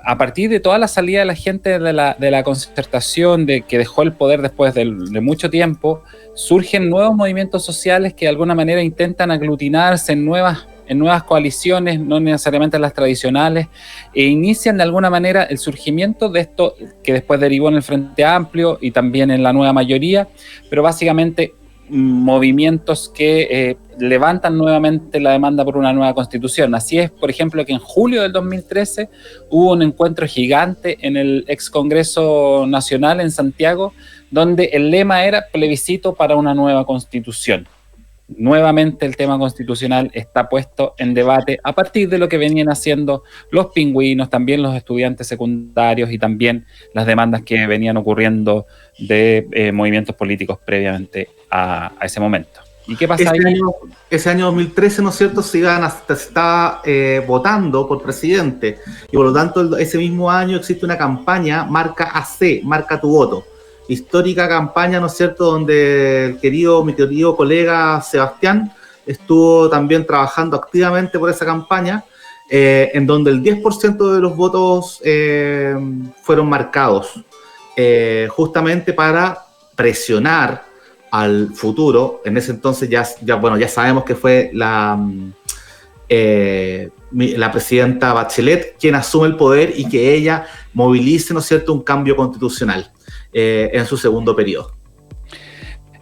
a partir de toda la salida de la gente de la concertación, que dejó el poder después de mucho tiempo, surgen nuevos movimientos sociales que de alguna manera intentan aglutinarse en nuevas coaliciones, no necesariamente las tradicionales, e inician de alguna manera el surgimiento de esto que después derivó en el Frente Amplio y también en la nueva mayoría, pero básicamente movimientos que levantan nuevamente la demanda por una nueva constitución. Así es, por ejemplo, que en julio del 2013 hubo un encuentro gigante en el ex Congreso Nacional en Santiago, donde el lema era plebiscito para una nueva constitución. Nuevamente el tema constitucional está puesto en debate a partir de lo que venían haciendo los pingüinos, también los estudiantes secundarios y también las demandas que venían ocurriendo de movimientos políticos previamente a ese momento. ¿Y qué pasa ahí? Ese año 2013, ¿no es cierto?, se está votando por presidente, y por lo tanto ese mismo año existe una campaña, Marca AC, Marca tu Voto. Histórica campaña, ¿no es cierto?, donde mi querido colega Sebastián estuvo también trabajando activamente por esa campaña, en donde el 10% de los votos fueron marcados, justamente para presionar al futuro. En ese entonces ya sabemos que fue la presidenta Bachelet quien asume el poder y que ella movilice, ¿no es cierto?, un cambio constitucional en su segundo periodo.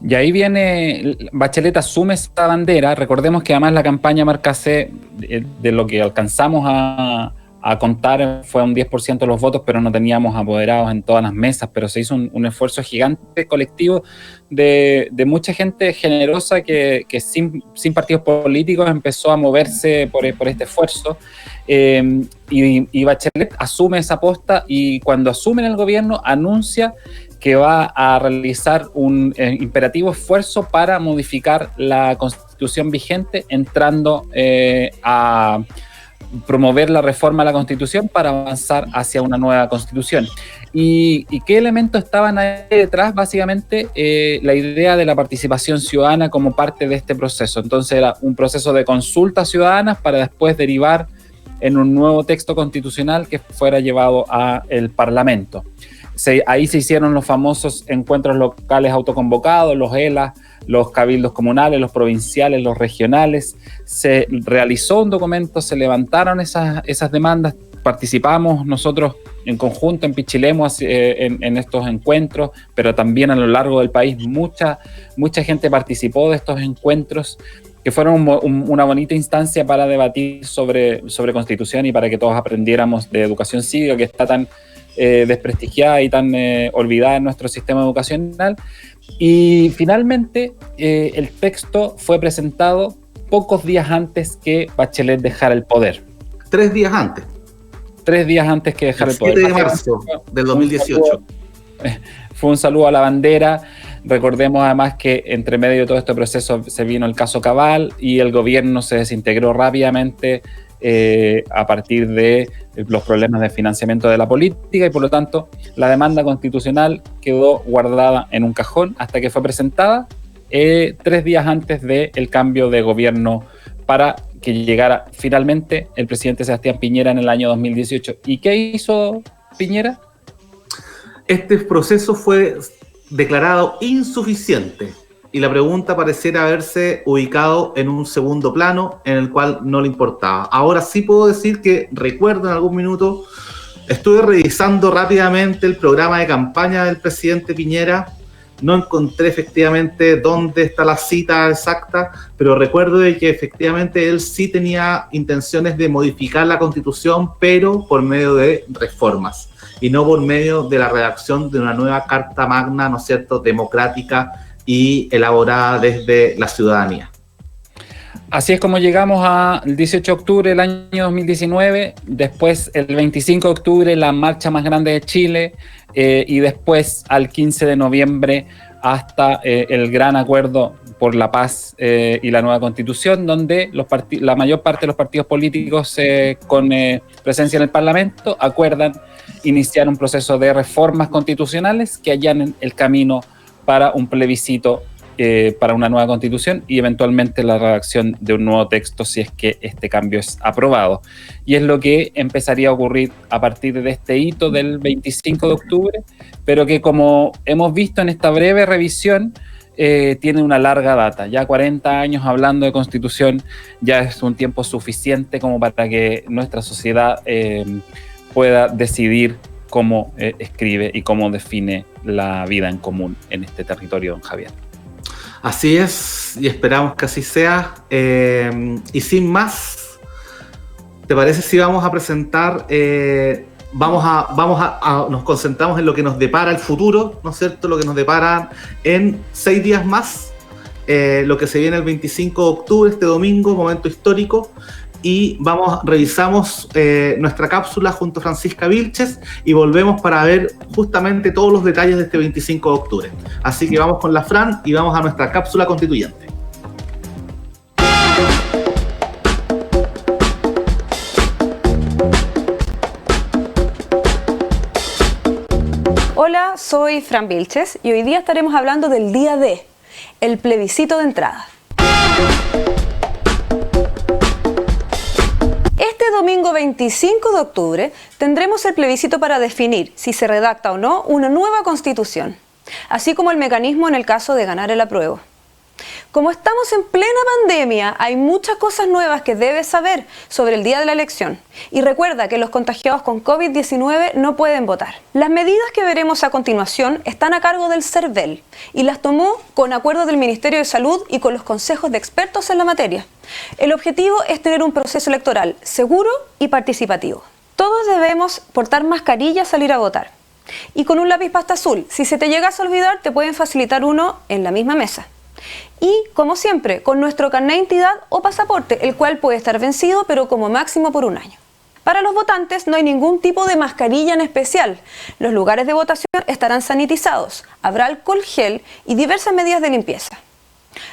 Y ahí viene, Bachelet asume esta bandera. Recordemos que además la campaña Marca C, de lo que alcanzamos a contar, fue un 10% de los votos, pero no teníamos apoderados en todas las mesas, pero se hizo un esfuerzo gigante colectivo de mucha gente generosa que sin partidos políticos empezó a moverse por este esfuerzo, y Bachelet asume esa posta, y cuando asume en el gobierno anuncia que va a realizar un imperativo esfuerzo para modificar la constitución vigente, entrando a promover la reforma a la Constitución para avanzar hacia una nueva Constitución. ¿Y qué elementos estaban ahí detrás? Básicamente la idea de la participación ciudadana como parte de este proceso. Entonces era un proceso de consultas ciudadanas para después derivar en un nuevo texto constitucional que fuera llevado al Parlamento. ahí se hicieron los famosos encuentros locales autoconvocados, los ELA, los cabildos comunales, los provinciales, los regionales. Se realizó un documento, se levantaron esas demandas, participamos nosotros en conjunto en Pichilemu en estos encuentros, pero también a lo largo del país mucha gente participó de estos encuentros, que fueron una bonita instancia para debatir sobre Constitución y para que todos aprendiéramos de educación cívica, que está tan desprestigiada y tan olvidada en nuestro sistema educacional. Y finalmente el texto fue presentado pocos días antes que Bachelet dejara el poder. 3 días antes. 3 días antes que dejara el poder. 7 de marzo del 2018. Fue un saludo a la bandera. Recordemos además que entre medio de todo este proceso se vino el caso Cabal y el gobierno se desintegró rápidamente a partir de los problemas de financiamiento de la política, y por lo tanto la demanda constitucional quedó guardada en un cajón hasta que fue presentada 3 días antes del cambio de gobierno para que llegara finalmente el presidente Sebastián Piñera en el año 2018. ¿Y qué hizo Piñera? Este proceso fue declarado insuficiente y la pregunta pareciera haberse ubicado en un segundo plano en el cual no le importaba. Ahora sí puedo decir que recuerdo en algún minuto, estuve revisando rápidamente el programa de campaña del presidente Piñera, no encontré efectivamente dónde está la cita exacta, pero recuerdo de que efectivamente él sí tenía intenciones de modificar la Constitución, pero por medio de reformas y no por medio de la redacción de una nueva Carta Magna, ¿no es cierto?, democrática y elaborada desde la ciudadanía. Así es como llegamos al 18 de octubre del año 2019, después el 25 de octubre la marcha más grande de Chile, y después al 15 de noviembre hasta el gran acuerdo por la paz y la nueva constitución, donde la mayor parte de los partidos políticos con presencia en el Parlamento acuerdan iniciar un proceso de reformas constitucionales que allanen el camino para un plebiscito para una nueva constitución y eventualmente la redacción de un nuevo texto si es que este cambio es aprobado. Y es lo que empezaría a ocurrir a partir de este hito del 25 de octubre, pero que, como hemos visto en esta breve revisión, tiene una larga data. Ya 40 años hablando de constitución ya es un tiempo suficiente como para que nuestra sociedad pueda decidir cómo escribe y cómo define la vida en común en este territorio, don Javier. Así es, y esperamos que así sea. Y sin más, ¿te parece si vamos a presentar, nos concentramos en lo que nos depara el futuro, ¿no es cierto? Lo que nos depara en 6 días más, lo que se viene el 25 de octubre, este domingo, momento histórico. Y revisamos nuestra cápsula junto a Francisca Vilches y volvemos para ver justamente todos los detalles de este 25 de octubre. Así que vamos con la Fran y vamos a nuestra cápsula constituyente. Hola, soy Fran Vilches y hoy día estaremos hablando del día D, el plebiscito de entrada. Este domingo 25 de octubre tendremos el plebiscito para definir si se redacta o no una nueva constitución, así como el mecanismo en el caso de ganar el apruebo. Como estamos en plena pandemia, hay muchas cosas nuevas que debes saber sobre el día de la elección. Y recuerda que los contagiados con COVID-19 no pueden votar. Las medidas que veremos a continuación están a cargo del CERVEL y las tomó con acuerdo del Ministerio de Salud y con los consejos de expertos en la materia. El objetivo es tener un proceso electoral seguro y participativo. Todos debemos portar mascarilla al salir a votar. Y con un lápiz pasta azul, si se te llegas a olvidar, te pueden facilitar uno en la misma mesa. Y, como siempre, con nuestro carnet de identidad o pasaporte, el cual puede estar vencido, pero como máximo por 1 año. Para los votantes no hay ningún tipo de mascarilla en especial. Los lugares de votación estarán sanitizados, habrá alcohol gel y diversas medidas de limpieza.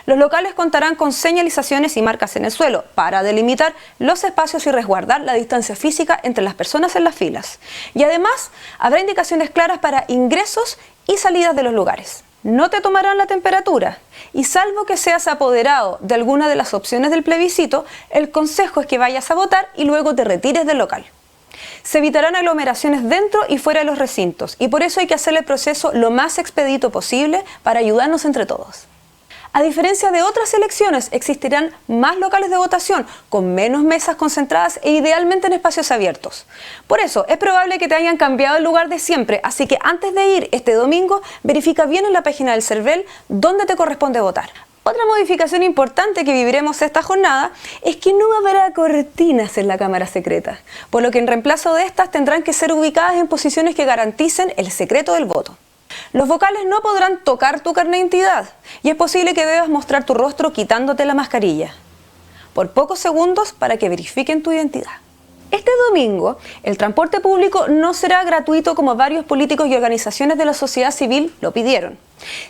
Los locales contarán con señalizaciones y marcas en el suelo para delimitar los espacios y resguardar la distancia física entre las personas en las filas. Y además, habrá indicaciones claras para ingresos y salidas de los lugares. No te tomarán la temperatura y, salvo que seas apoderado de alguna de las opciones del plebiscito, el consejo es que vayas a votar y luego te retires del local. Se evitarán aglomeraciones dentro y fuera de los recintos y por eso hay que hacer el proceso lo más expedito posible para ayudarnos entre todos. A diferencia de otras elecciones, existirán más locales de votación, con menos mesas concentradas e idealmente en espacios abiertos. Por eso, es probable que te hayan cambiado el lugar de siempre, así que antes de ir este domingo, verifica bien en la página del CERVEL dónde te corresponde votar. Otra modificación importante que viviremos esta jornada es que no habrá cortinas en la cámara secreta, por lo que en reemplazo de estas tendrán que ser ubicadas en posiciones que garanticen el secreto del voto. Los vocales no podrán tocar tu carnet de identidad y es posible que debas mostrar tu rostro quitándote la mascarilla por pocos segundos para que verifiquen tu identidad. Este domingo, el transporte público no será gratuito como varios políticos y organizaciones de la sociedad civil lo pidieron.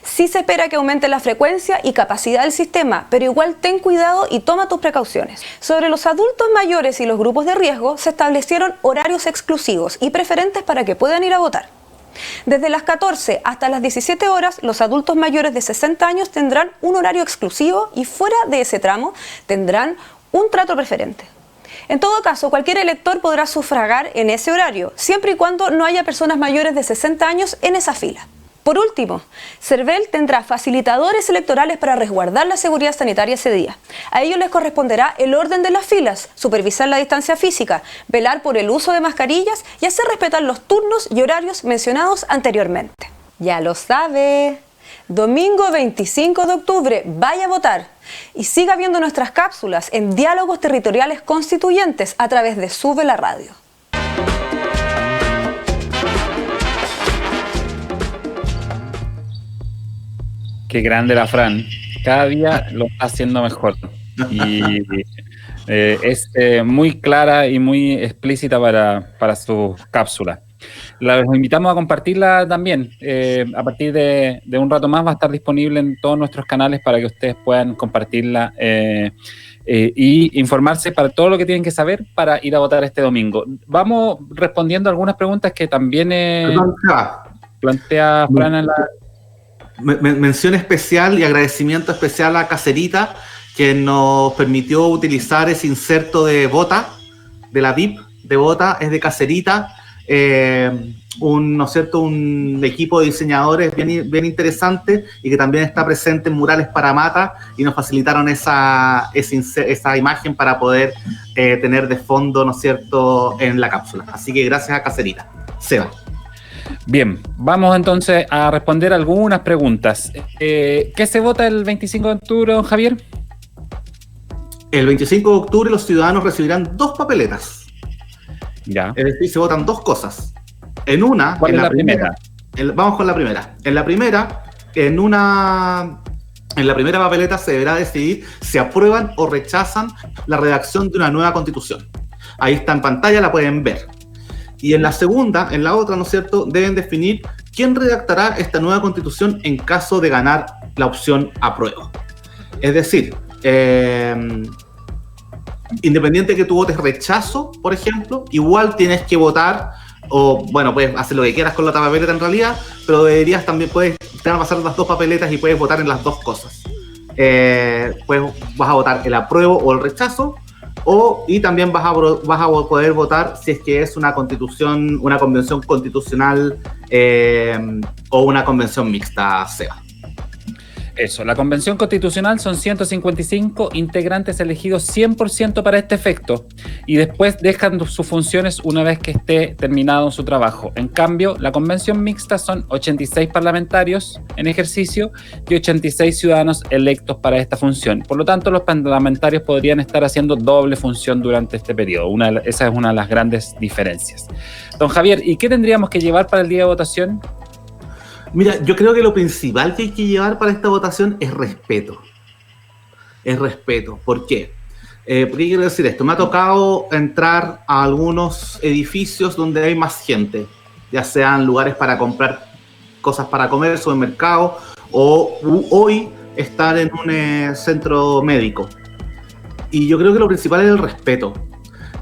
Sí se espera que aumente la frecuencia y capacidad del sistema, pero igual ten cuidado y toma tus precauciones. Sobre los adultos mayores y los grupos de riesgo, se establecieron horarios exclusivos y preferentes para que puedan ir a votar. Desde las 14 hasta las 17 horas, los adultos mayores de 60 años tendrán un horario exclusivo y fuera de ese tramo tendrán un trato preferente. En todo caso, cualquier elector podrá sufragar en ese horario, siempre y cuando no haya personas mayores de 60 años en esa fila. Por último, CERVEL tendrá facilitadores electorales para resguardar la seguridad sanitaria ese día. A ellos les corresponderá el orden de las filas, supervisar la distancia física, velar por el uso de mascarillas y hacer respetar los turnos y horarios mencionados anteriormente. Ya lo sabe. Domingo 25 de octubre, vaya a votar y siga viendo nuestras cápsulas en Diálogos Territoriales Constituyentes a través de Sube la Radio. Qué grande la Fran. Cada día lo está haciendo mejor. Y es muy clara y muy explícita para su cápsula. Los invitamos a compartirla también. A partir de un rato más va a estar disponible en todos nuestros canales para que ustedes puedan compartirla y informarse para todo lo que tienen que saber para ir a votar este domingo. Vamos respondiendo algunas preguntas que también plantea Fran en la... Mención especial y agradecimiento especial a Caserita, que nos permitió utilizar ese inserto de Vota, de la VIP de Vota, es de Caserita, ¿no es cierto? Un equipo de diseñadores bien interesante y que también está presente en Murales para Mata y nos facilitaron esa imagen para poder tener de fondo, ¿no es cierto?, en la cápsula. Así que gracias a Caserita. Seba. Bien, vamos entonces a responder algunas preguntas. ¿Qué se vota el 25 de octubre, don Javier? El 25 de octubre los ciudadanos recibirán 2 papeletas. Ya. Es decir, se votan 2 cosas. En una... ¿Cuál es la primera? Vamos con la primera. En la primera papeleta se deberá decidir si aprueban o rechazan la redacción de una nueva constitución. Ahí está en pantalla, la pueden ver. Y en la segunda, en la otra, ¿no es cierto?, deben definir quién redactará esta nueva constitución en caso de ganar la opción apruebo. Es decir, independiente de que tú votes rechazo, por ejemplo, igual tienes que votar, o bueno, puedes hacer lo que quieras con la otra papeleta en realidad, pero puedes pasar las 2 papeletas y puedes votar en las 2 cosas. Pues vas a votar el apruebo o el rechazo, y también vas a poder votar si es que es una convención constitucional o una convención mixta, Seba. Eso, la Convención Constitucional son 155 integrantes elegidos 100% para este efecto y después dejan sus funciones una vez que esté terminado su trabajo. En cambio, la Convención Mixta son 86 parlamentarios en ejercicio y 86 ciudadanos electos para esta función. Por lo tanto, los parlamentarios podrían estar haciendo doble función durante este periodo. Esa es una de las grandes diferencias. Don Javier, ¿y qué tendríamos que llevar para el día de votación? Mira, yo creo que lo principal que hay que llevar para esta votación es respeto. Es respeto. ¿Por qué? ¿Por qué quiero decir esto? Me ha tocado entrar a algunos edificios donde hay más gente, ya sean lugares para comprar cosas para comer, supermercado, o hoy estar en un centro médico. Y yo creo que lo principal es el respeto.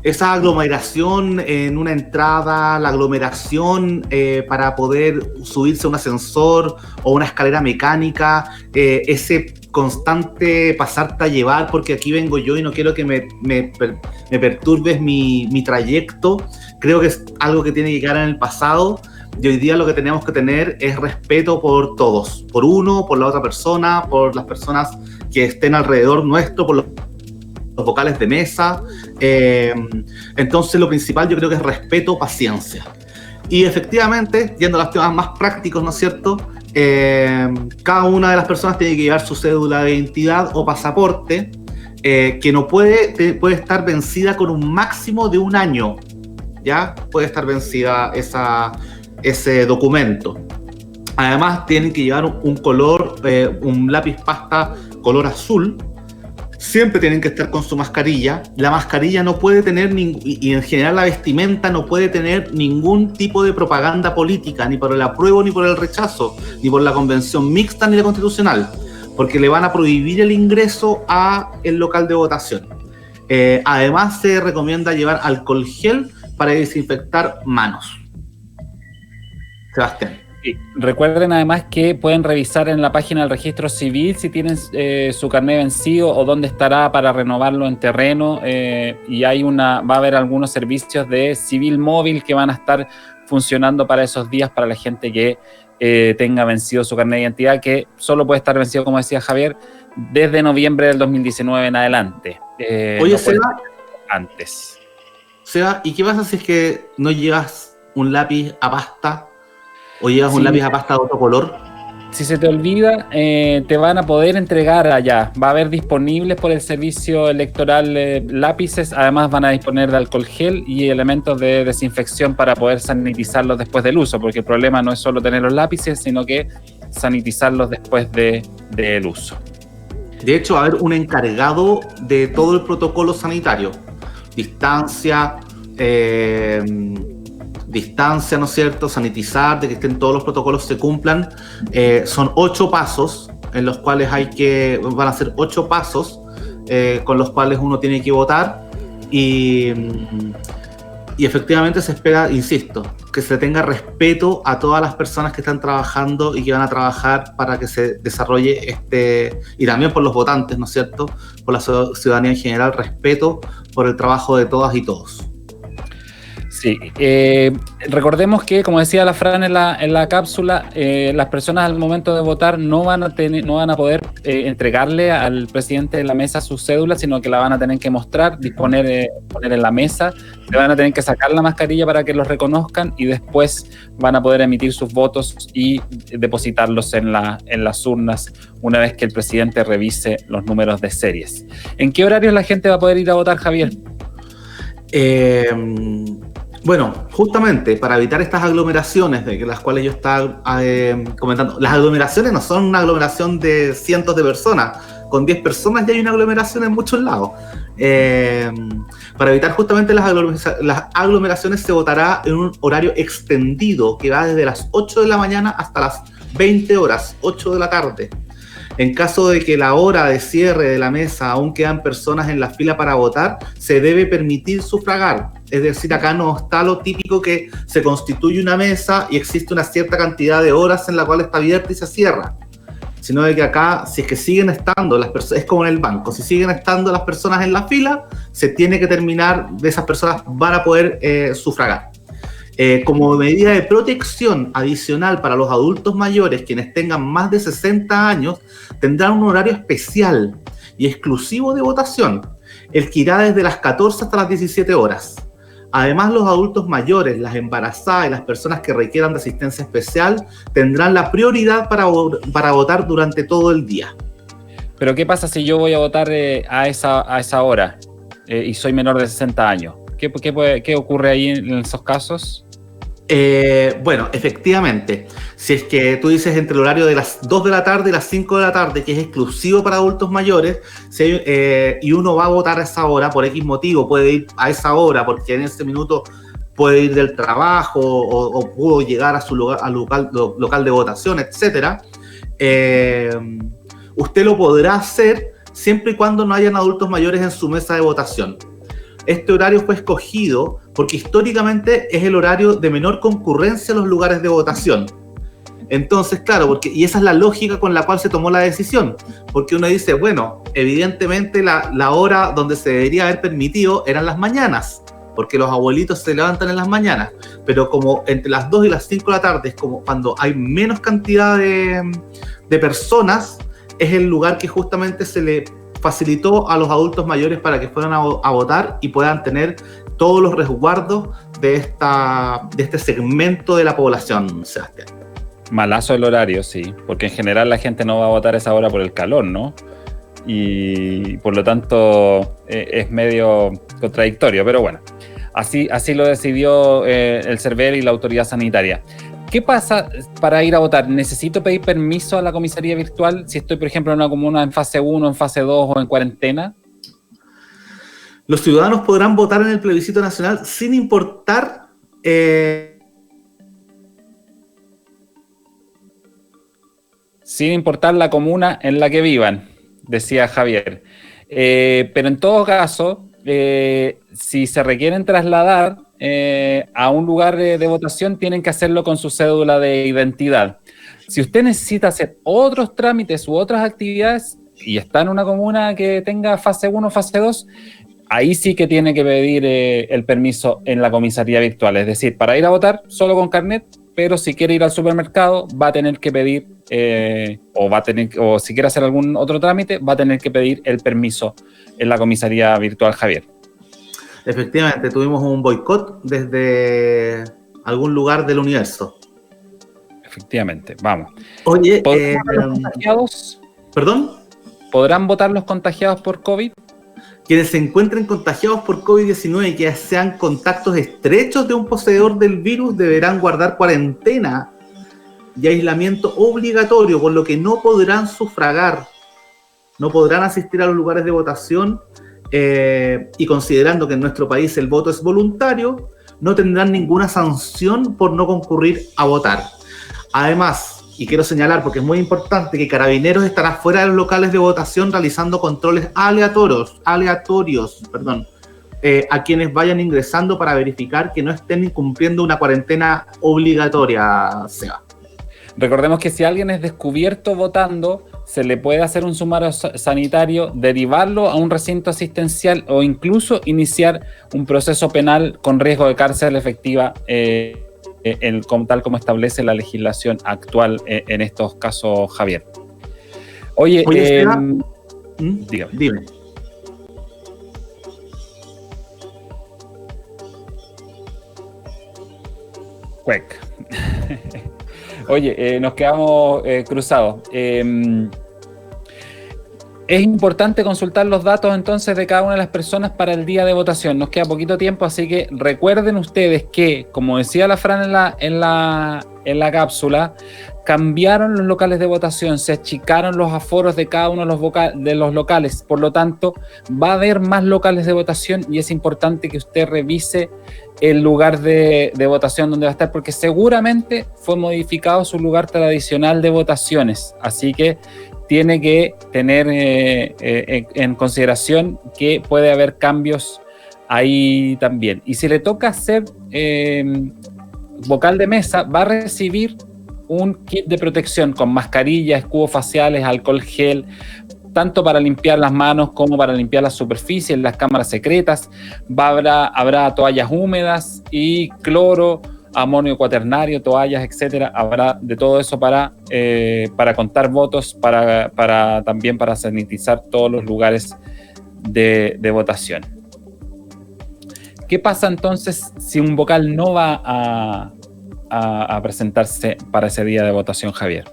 Esa aglomeración en una entrada, la aglomeración para poder subirse a un ascensor o una escalera mecánica, ese constante pasarte a llevar porque aquí vengo yo y no quiero que me perturbes mi trayecto, creo que es algo que tiene que quedar en el pasado. Y hoy día lo que tenemos que tener es respeto por todos, por uno, por la otra persona, por las personas que estén alrededor nuestro, por los vocales de mesa. Entonces lo principal yo creo que es respeto, paciencia. Y efectivamente, yendo a los temas más prácticos, ¿no es cierto? Cada una de las personas tiene que llevar su cédula de identidad o pasaporte, que no puede estar vencida con un máximo de 1 año. ¿Ya? Puede estar vencida ese documento. Además, tienen que llevar un color, un lápiz pasta color azul. Siempre tienen que estar con su mascarilla. La mascarilla no puede tener, y en general la vestimenta no puede tener ningún tipo de propaganda política, ni por el apruebo, ni por el rechazo, ni por la convención mixta, ni la constitucional, porque le van a prohibir el ingreso a el local de votación. Además, se recomienda llevar alcohol gel para desinfectar manos. Sebastián. Sí. Recuerden además que pueden revisar en la página del registro civil si tienen su carnet vencido o dónde estará para renovarlo en terreno, y va a haber algunos servicios de civil móvil que van a estar funcionando para esos días para la gente que tenga vencido su carnet de identidad, que solo puede estar vencido, como decía Javier, desde noviembre del 2019 en adelante. Oye, no Seba, antes. Seba, ¿y qué pasa si es que no llevas un lápiz a pasta o llevas un lápiz a pasta de otro color? Si se te olvida, te van a poder entregar allá. Va a haber disponibles por el servicio electoral lápices. Además van a disponer de alcohol gel y elementos de desinfección para poder sanitizarlos después del uso, porque el problema no es solo tener los lápices, sino que sanitizarlos después del uso. De hecho, va a haber un encargado de todo el protocolo sanitario. Distancia, ¿no es cierto? Sanitizar, de que estén todos los protocolos se cumplan. Son 8 pasos en los cuales van a ser 8 pasos con los cuales uno tiene que votar, y efectivamente se espera, insisto, que se tenga respeto a todas las personas que están trabajando y que van a trabajar para que se desarrolle y también por los votantes, ¿no es cierto? Por la ciudadanía en general, respeto por el trabajo de todas y todos. Sí, recordemos que, como decía la Fran en la cápsula, las personas al momento de votar no van a poder entregarle al presidente de la mesa su cédula, sino que la van a tener que mostrar, poner en la mesa, le van a tener que sacar la mascarilla para que los reconozcan y después van a poder emitir sus votos y depositarlos en las urnas una vez que el presidente revise los números de series. ¿En qué horarios la gente va a poder ir a votar, Javier? Bueno, justamente para evitar estas aglomeraciones de las cuales yo estaba comentando, las aglomeraciones no son una aglomeración de cientos de personas, con 10 personas ya hay una aglomeración en muchos lados. Para evitar justamente las aglomeraciones se votará en un horario extendido que va desde las 8 de la mañana hasta las 20 horas, 8 de la tarde. En caso de que la hora de cierre de la mesa aún quedan personas en la fila para votar, se debe permitir sufragar. Es decir, acá no está lo típico que se constituye una mesa y existe una cierta cantidad de horas en la cual está abierta y se cierra. Sino de que acá, si es que siguen estando las personas, es como en el banco, si siguen estando las personas en la fila, se tiene que terminar, esas personas van a poder sufragar. Como medida de protección adicional para los adultos mayores, quienes tengan más de 60 años, tendrán un horario especial y exclusivo de votación, el que irá desde las 14 hasta las 17 horas. Además, los adultos mayores, las embarazadas y las personas que requieran de asistencia especial tendrán la prioridad para votar durante todo el día. Pero ¿qué pasa si yo voy a votar a esa hora y soy menor de 60 años? ¿Qué ocurre ahí en esos casos? Bueno, efectivamente, si es que tú dices entre el horario de las 2 de la tarde y las 5 de la tarde, que es exclusivo para adultos mayores, y uno va a votar a esa hora, por X motivo, puede ir a esa hora porque en ese minuto puede ir del trabajo o pudo llegar a su lugar, al local de votación, etc. Usted lo podrá hacer siempre y cuando no hayan adultos mayores en su mesa de votación. Este horario fue escogido porque históricamente es el horario de menor concurrencia en los lugares de votación. Entonces, claro, y esa es la lógica con la cual se tomó la decisión, porque uno dice, bueno, evidentemente la hora donde se debería haber permitido eran las mañanas, porque los abuelitos se levantan en las mañanas, pero como entre las 2 y las 5 de la tarde es como cuando hay menos cantidad de personas, es el lugar que justamente se le facilitó a los adultos mayores para que fueran a votar y puedan tener todos los resguardos de este segmento de la población, Sebastián. Malazo el horario, sí, porque en general la gente no va a votar a esa hora por el calor, ¿no? Y por lo tanto es medio contradictorio, pero bueno, así lo decidió el CERVEL y la autoridad sanitaria. ¿Qué pasa para ir a votar? ¿Necesito pedir permiso a la comisaría virtual si estoy, por ejemplo, en una comuna en fase 1, en fase 2 o en cuarentena? Los ciudadanos podrán votar en el plebiscito nacional sin importar sin importar la comuna en la que vivan, decía Javier. Pero en todo caso, si se requieren trasladar a un lugar de votación, tienen que hacerlo con su cédula de identidad. Si usted necesita hacer otros trámites u otras actividades y está en una comuna que tenga fase 1 o fase 2, ahí sí que tiene que pedir el permiso en la comisaría virtual. Es decir, para ir a votar solo con carnet, pero si quiere ir al supermercado va a tener que pedir, o si quiere hacer algún otro trámite, va a tener que pedir el permiso en la comisaría virtual, Javier. Efectivamente, tuvimos un boicot desde algún lugar del universo. Efectivamente, vamos. Oye, ¿podrán votar los contagiados? ¿Perdón? ¿Podrán votar los contagiados por COVID? Quienes se encuentren contagiados por COVID-19 y que sean contactos estrechos de un poseedor del virus deberán guardar cuarentena y aislamiento obligatorio, por lo que no podrán sufragar, no podrán asistir a los lugares de votación y considerando que en nuestro país el voto es voluntario, no tendrán ninguna sanción por no concurrir a votar. Además, y quiero señalar porque es muy importante, que Carabineros estará fuera de los locales de votación realizando controles aleatorios, a quienes vayan ingresando para verificar que no estén incumpliendo una cuarentena obligatoria, Seba. Recordemos que si alguien es descubierto votando, se le puede hacer un sumario sanitario, derivarlo a un recinto asistencial o incluso iniciar un proceso penal con riesgo de cárcel efectiva, tal como establece la legislación actual en estos casos, Javier. Oye, Dime. Cuec. Oye, nos quedamos cruzados. Es importante consultar los datos entonces de cada una de las personas para el día de votación. Nos queda poquito tiempo, así que recuerden ustedes que, como decía la Fran en la cápsula, cambiaron los locales de votación, se achicaron los aforos de cada uno de los locales. Por lo tanto, va a haber más locales de votación y es importante que usted revise el lugar de votación donde va a estar, porque seguramente fue modificado su lugar tradicional de votaciones. Así que tiene que tener en consideración que puede haber cambios ahí también. Y si le toca hacer vocal de mesa, va a recibir un kit de protección con mascarillas, escudos faciales, alcohol gel, tanto para limpiar las manos como para limpiar las superficies, las cámaras secretas. Habrá toallas húmedas y cloro, amonio cuaternario, toallas, etcétera. Habrá de todo eso para contar votos, también para sanitizar todos los lugares de votación. ¿Qué pasa entonces si un vocal no va a presentarse para ese día de votación, Javier?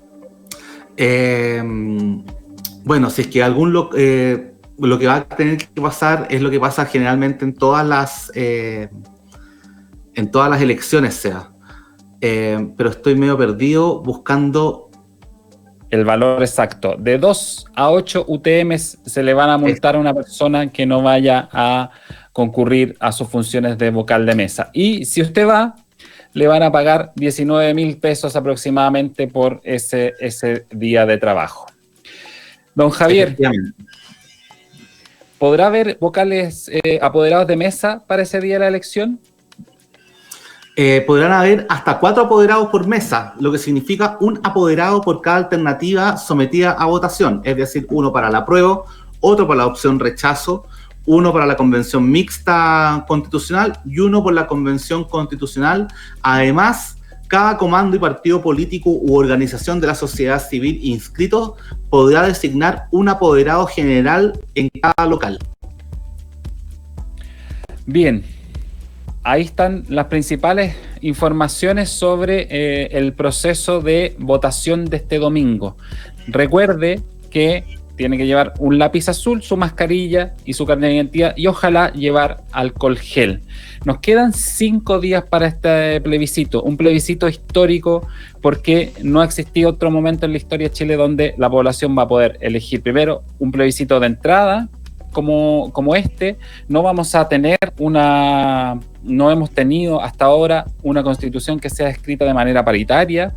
Bueno, si es que lo que va a tener que pasar es lo que pasa generalmente en todas las elecciones, sea. Pero estoy medio perdido buscando el valor exacto. De 2 a 8 UTMs se le van a multar a una persona que no vaya a concurrir a sus funciones de vocal de mesa. Y si usted va, le van a pagar 19,000 pesos aproximadamente por ese día de trabajo. Don Javier, ¿podrá haber vocales apoderados de mesa para ese día de la elección? Podrán haber hasta 4 apoderados por mesa, lo que significa un apoderado por cada alternativa sometida a votación, es decir, uno para la apruebo, otro para la opción rechazo, uno para la convención mixta constitucional y uno por la convención constitucional. Además, cada comando y partido político u organización de la sociedad civil inscrito podrá designar un apoderado general en cada local. Bien, ahí están las principales informaciones sobre el proceso de votación de este domingo. Recuerde que tiene que llevar un lápiz azul, su mascarilla y su carnet de identidad, y ojalá llevar alcohol gel. Nos quedan 5 días para este plebiscito, un plebiscito histórico porque no ha existido otro momento en la historia de Chile donde la población va a poder elegir primero un plebiscito de entrada como este. No vamos a tener no hemos tenido hasta ahora una constitución que sea escrita de manera paritaria.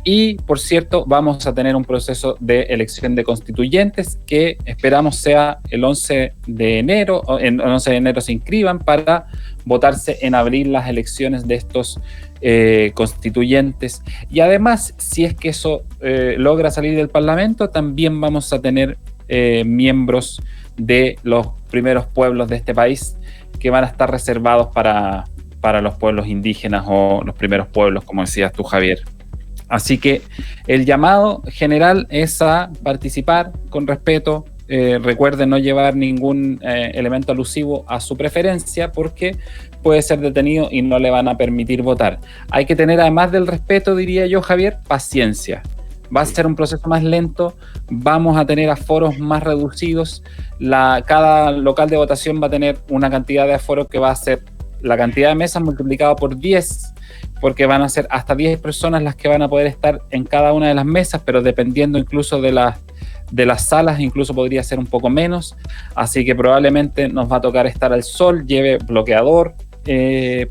Y, por cierto, vamos a tener un proceso de elección de constituyentes que esperamos sea el 11 de enero. El 11 de enero se inscriban para votarse en abril las elecciones de estos constituyentes. Y además, si es que eso logra salir del Parlamento, también vamos a tener miembros de los primeros pueblos de este país que van a estar reservados para los pueblos indígenas o los primeros pueblos, como decías tú, Javier. Así que el llamado general es a participar con respeto. Recuerden no llevar ningún elemento alusivo a su preferencia porque puede ser detenido y no le van a permitir votar. Hay que tener, además del respeto, diría yo, Javier, paciencia. Va a ser un proceso más lento, vamos a tener aforos más reducidos. Cada local de votación va a tener una cantidad de aforos que va a ser la cantidad de mesas multiplicado por 10, porque van a ser hasta 10 personas las que van a poder estar en cada una de las mesas, pero dependiendo incluso de las salas, incluso podría ser un poco menos. Así que probablemente nos va a tocar estar al sol, lleve bloqueador,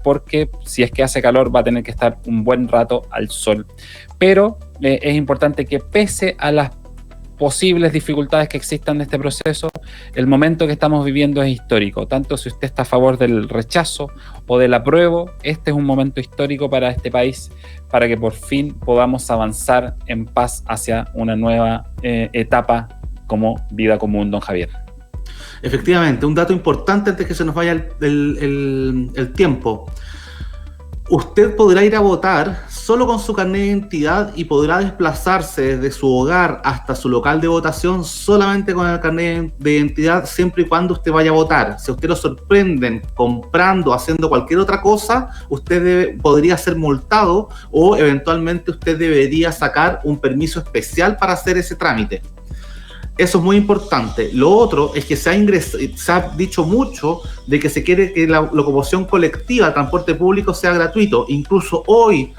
porque si es que hace calor va a tener que estar un buen rato al sol. Pero es importante que, pese a las posibles dificultades que existan en este proceso, el momento que estamos viviendo es histórico. Tanto si usted está a favor del rechazo o del apruebo, este es un momento histórico para este país, para que por fin podamos avanzar en paz hacia una nueva etapa como vida común, don Javier. Efectivamente, un dato importante antes que se nos vaya el tiempo. Usted podrá ir a votar solo con su carnet de identidad y podrá desplazarse desde su hogar hasta su local de votación solamente con el carnet de identidad, siempre y cuando usted vaya a votar. Si a usted lo sorprenden comprando o haciendo cualquier otra cosa, usted podría ser multado o eventualmente usted debería sacar un permiso especial para hacer ese trámite. Eso es muy importante. Lo otro es que se ha dicho mucho de que se quiere que la locomoción colectiva, el transporte público sea gratuito. Incluso hoy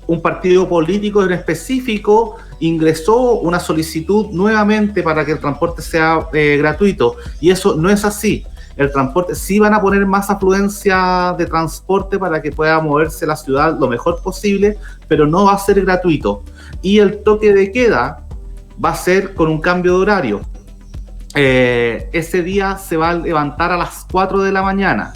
un partido político en específico ingresó una solicitud nuevamente para que el transporte sea gratuito. Y eso no es así. El transporte, sí van a poner más afluencia de transporte para que pueda moverse la ciudad lo mejor posible, pero no va a ser gratuito. Y el toque de queda va a ser con un cambio de horario. Ese día se va a levantar a las 4 de la mañana.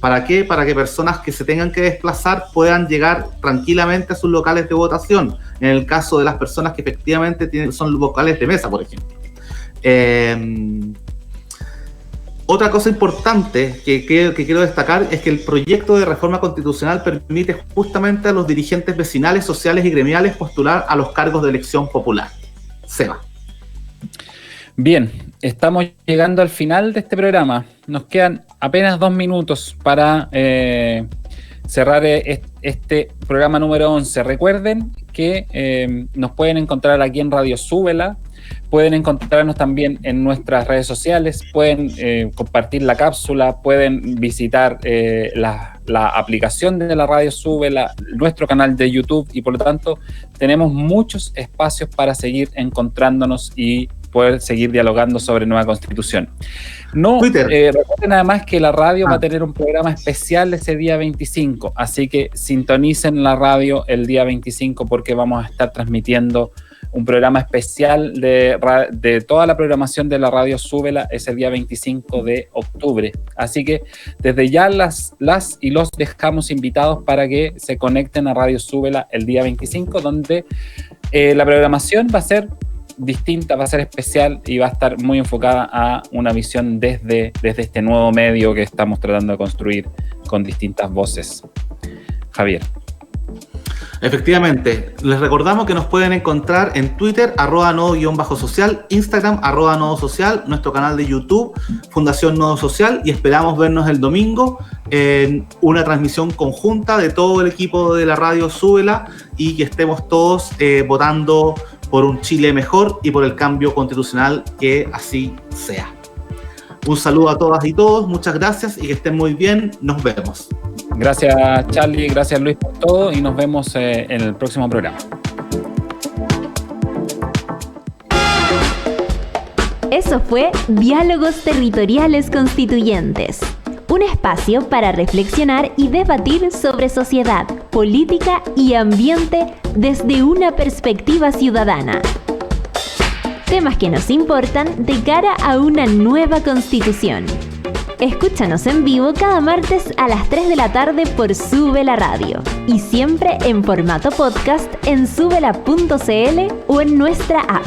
¿Para qué? Para que personas que se tengan que desplazar puedan llegar tranquilamente a sus locales de votación, en el caso de las personas que efectivamente son locales de mesa, por ejemplo. Otra cosa importante que quiero destacar es que el proyecto de reforma constitucional permite justamente a los dirigentes vecinales, sociales y gremiales postular a los cargos de elección popular. Seba. Bien, estamos llegando al final de este programa. Nos quedan apenas 2 minutos para cerrar este programa número 11. Recuerden que nos pueden encontrar aquí en Radio Súbela, pueden encontrarnos también en nuestras redes sociales, pueden compartir la cápsula, pueden visitar la aplicación de la Radio Súbela, nuestro canal de YouTube, y por lo tanto tenemos muchos espacios para seguir encontrándonos y poder seguir dialogando sobre nueva constitución. Recuerden además que la radio va a tener un programa especial ese día 25, así que sintonicen la radio el día 25 porque vamos a estar transmitiendo un programa especial de toda la programación de la radio Súbela ese día 25 de octubre. Así que desde ya las y los dejamos invitados para que se conecten a Radio Súbela el día 25, donde la programación va a ser distinta, va a ser especial y va a estar muy enfocada a una visión desde este nuevo medio que estamos tratando de construir con distintas voces. Javier. Efectivamente, les recordamos que nos pueden encontrar en Twitter, @nodo_social, Instagram, @nodo_social, nuestro canal de YouTube, Fundación Nodo Social, y esperamos vernos el domingo en una transmisión conjunta de todo el equipo de la radio Súbela y que estemos todos votando por un Chile mejor y por el cambio constitucional, que así sea. Un saludo a todas y todos, muchas gracias y que estén muy bien, nos vemos. Gracias Charlie, gracias Luis por todo y nos vemos en el próximo programa. Eso fue Diálogos Territoriales Constituyentes, un espacio para reflexionar y debatir sobre sociedad, política y ambiente desde una perspectiva ciudadana. Temas que nos importan de cara a una nueva constitución. Escúchanos en vivo cada martes a las 3 de la tarde por Súbela Radio y siempre en formato podcast en súbela.cl o en nuestra app.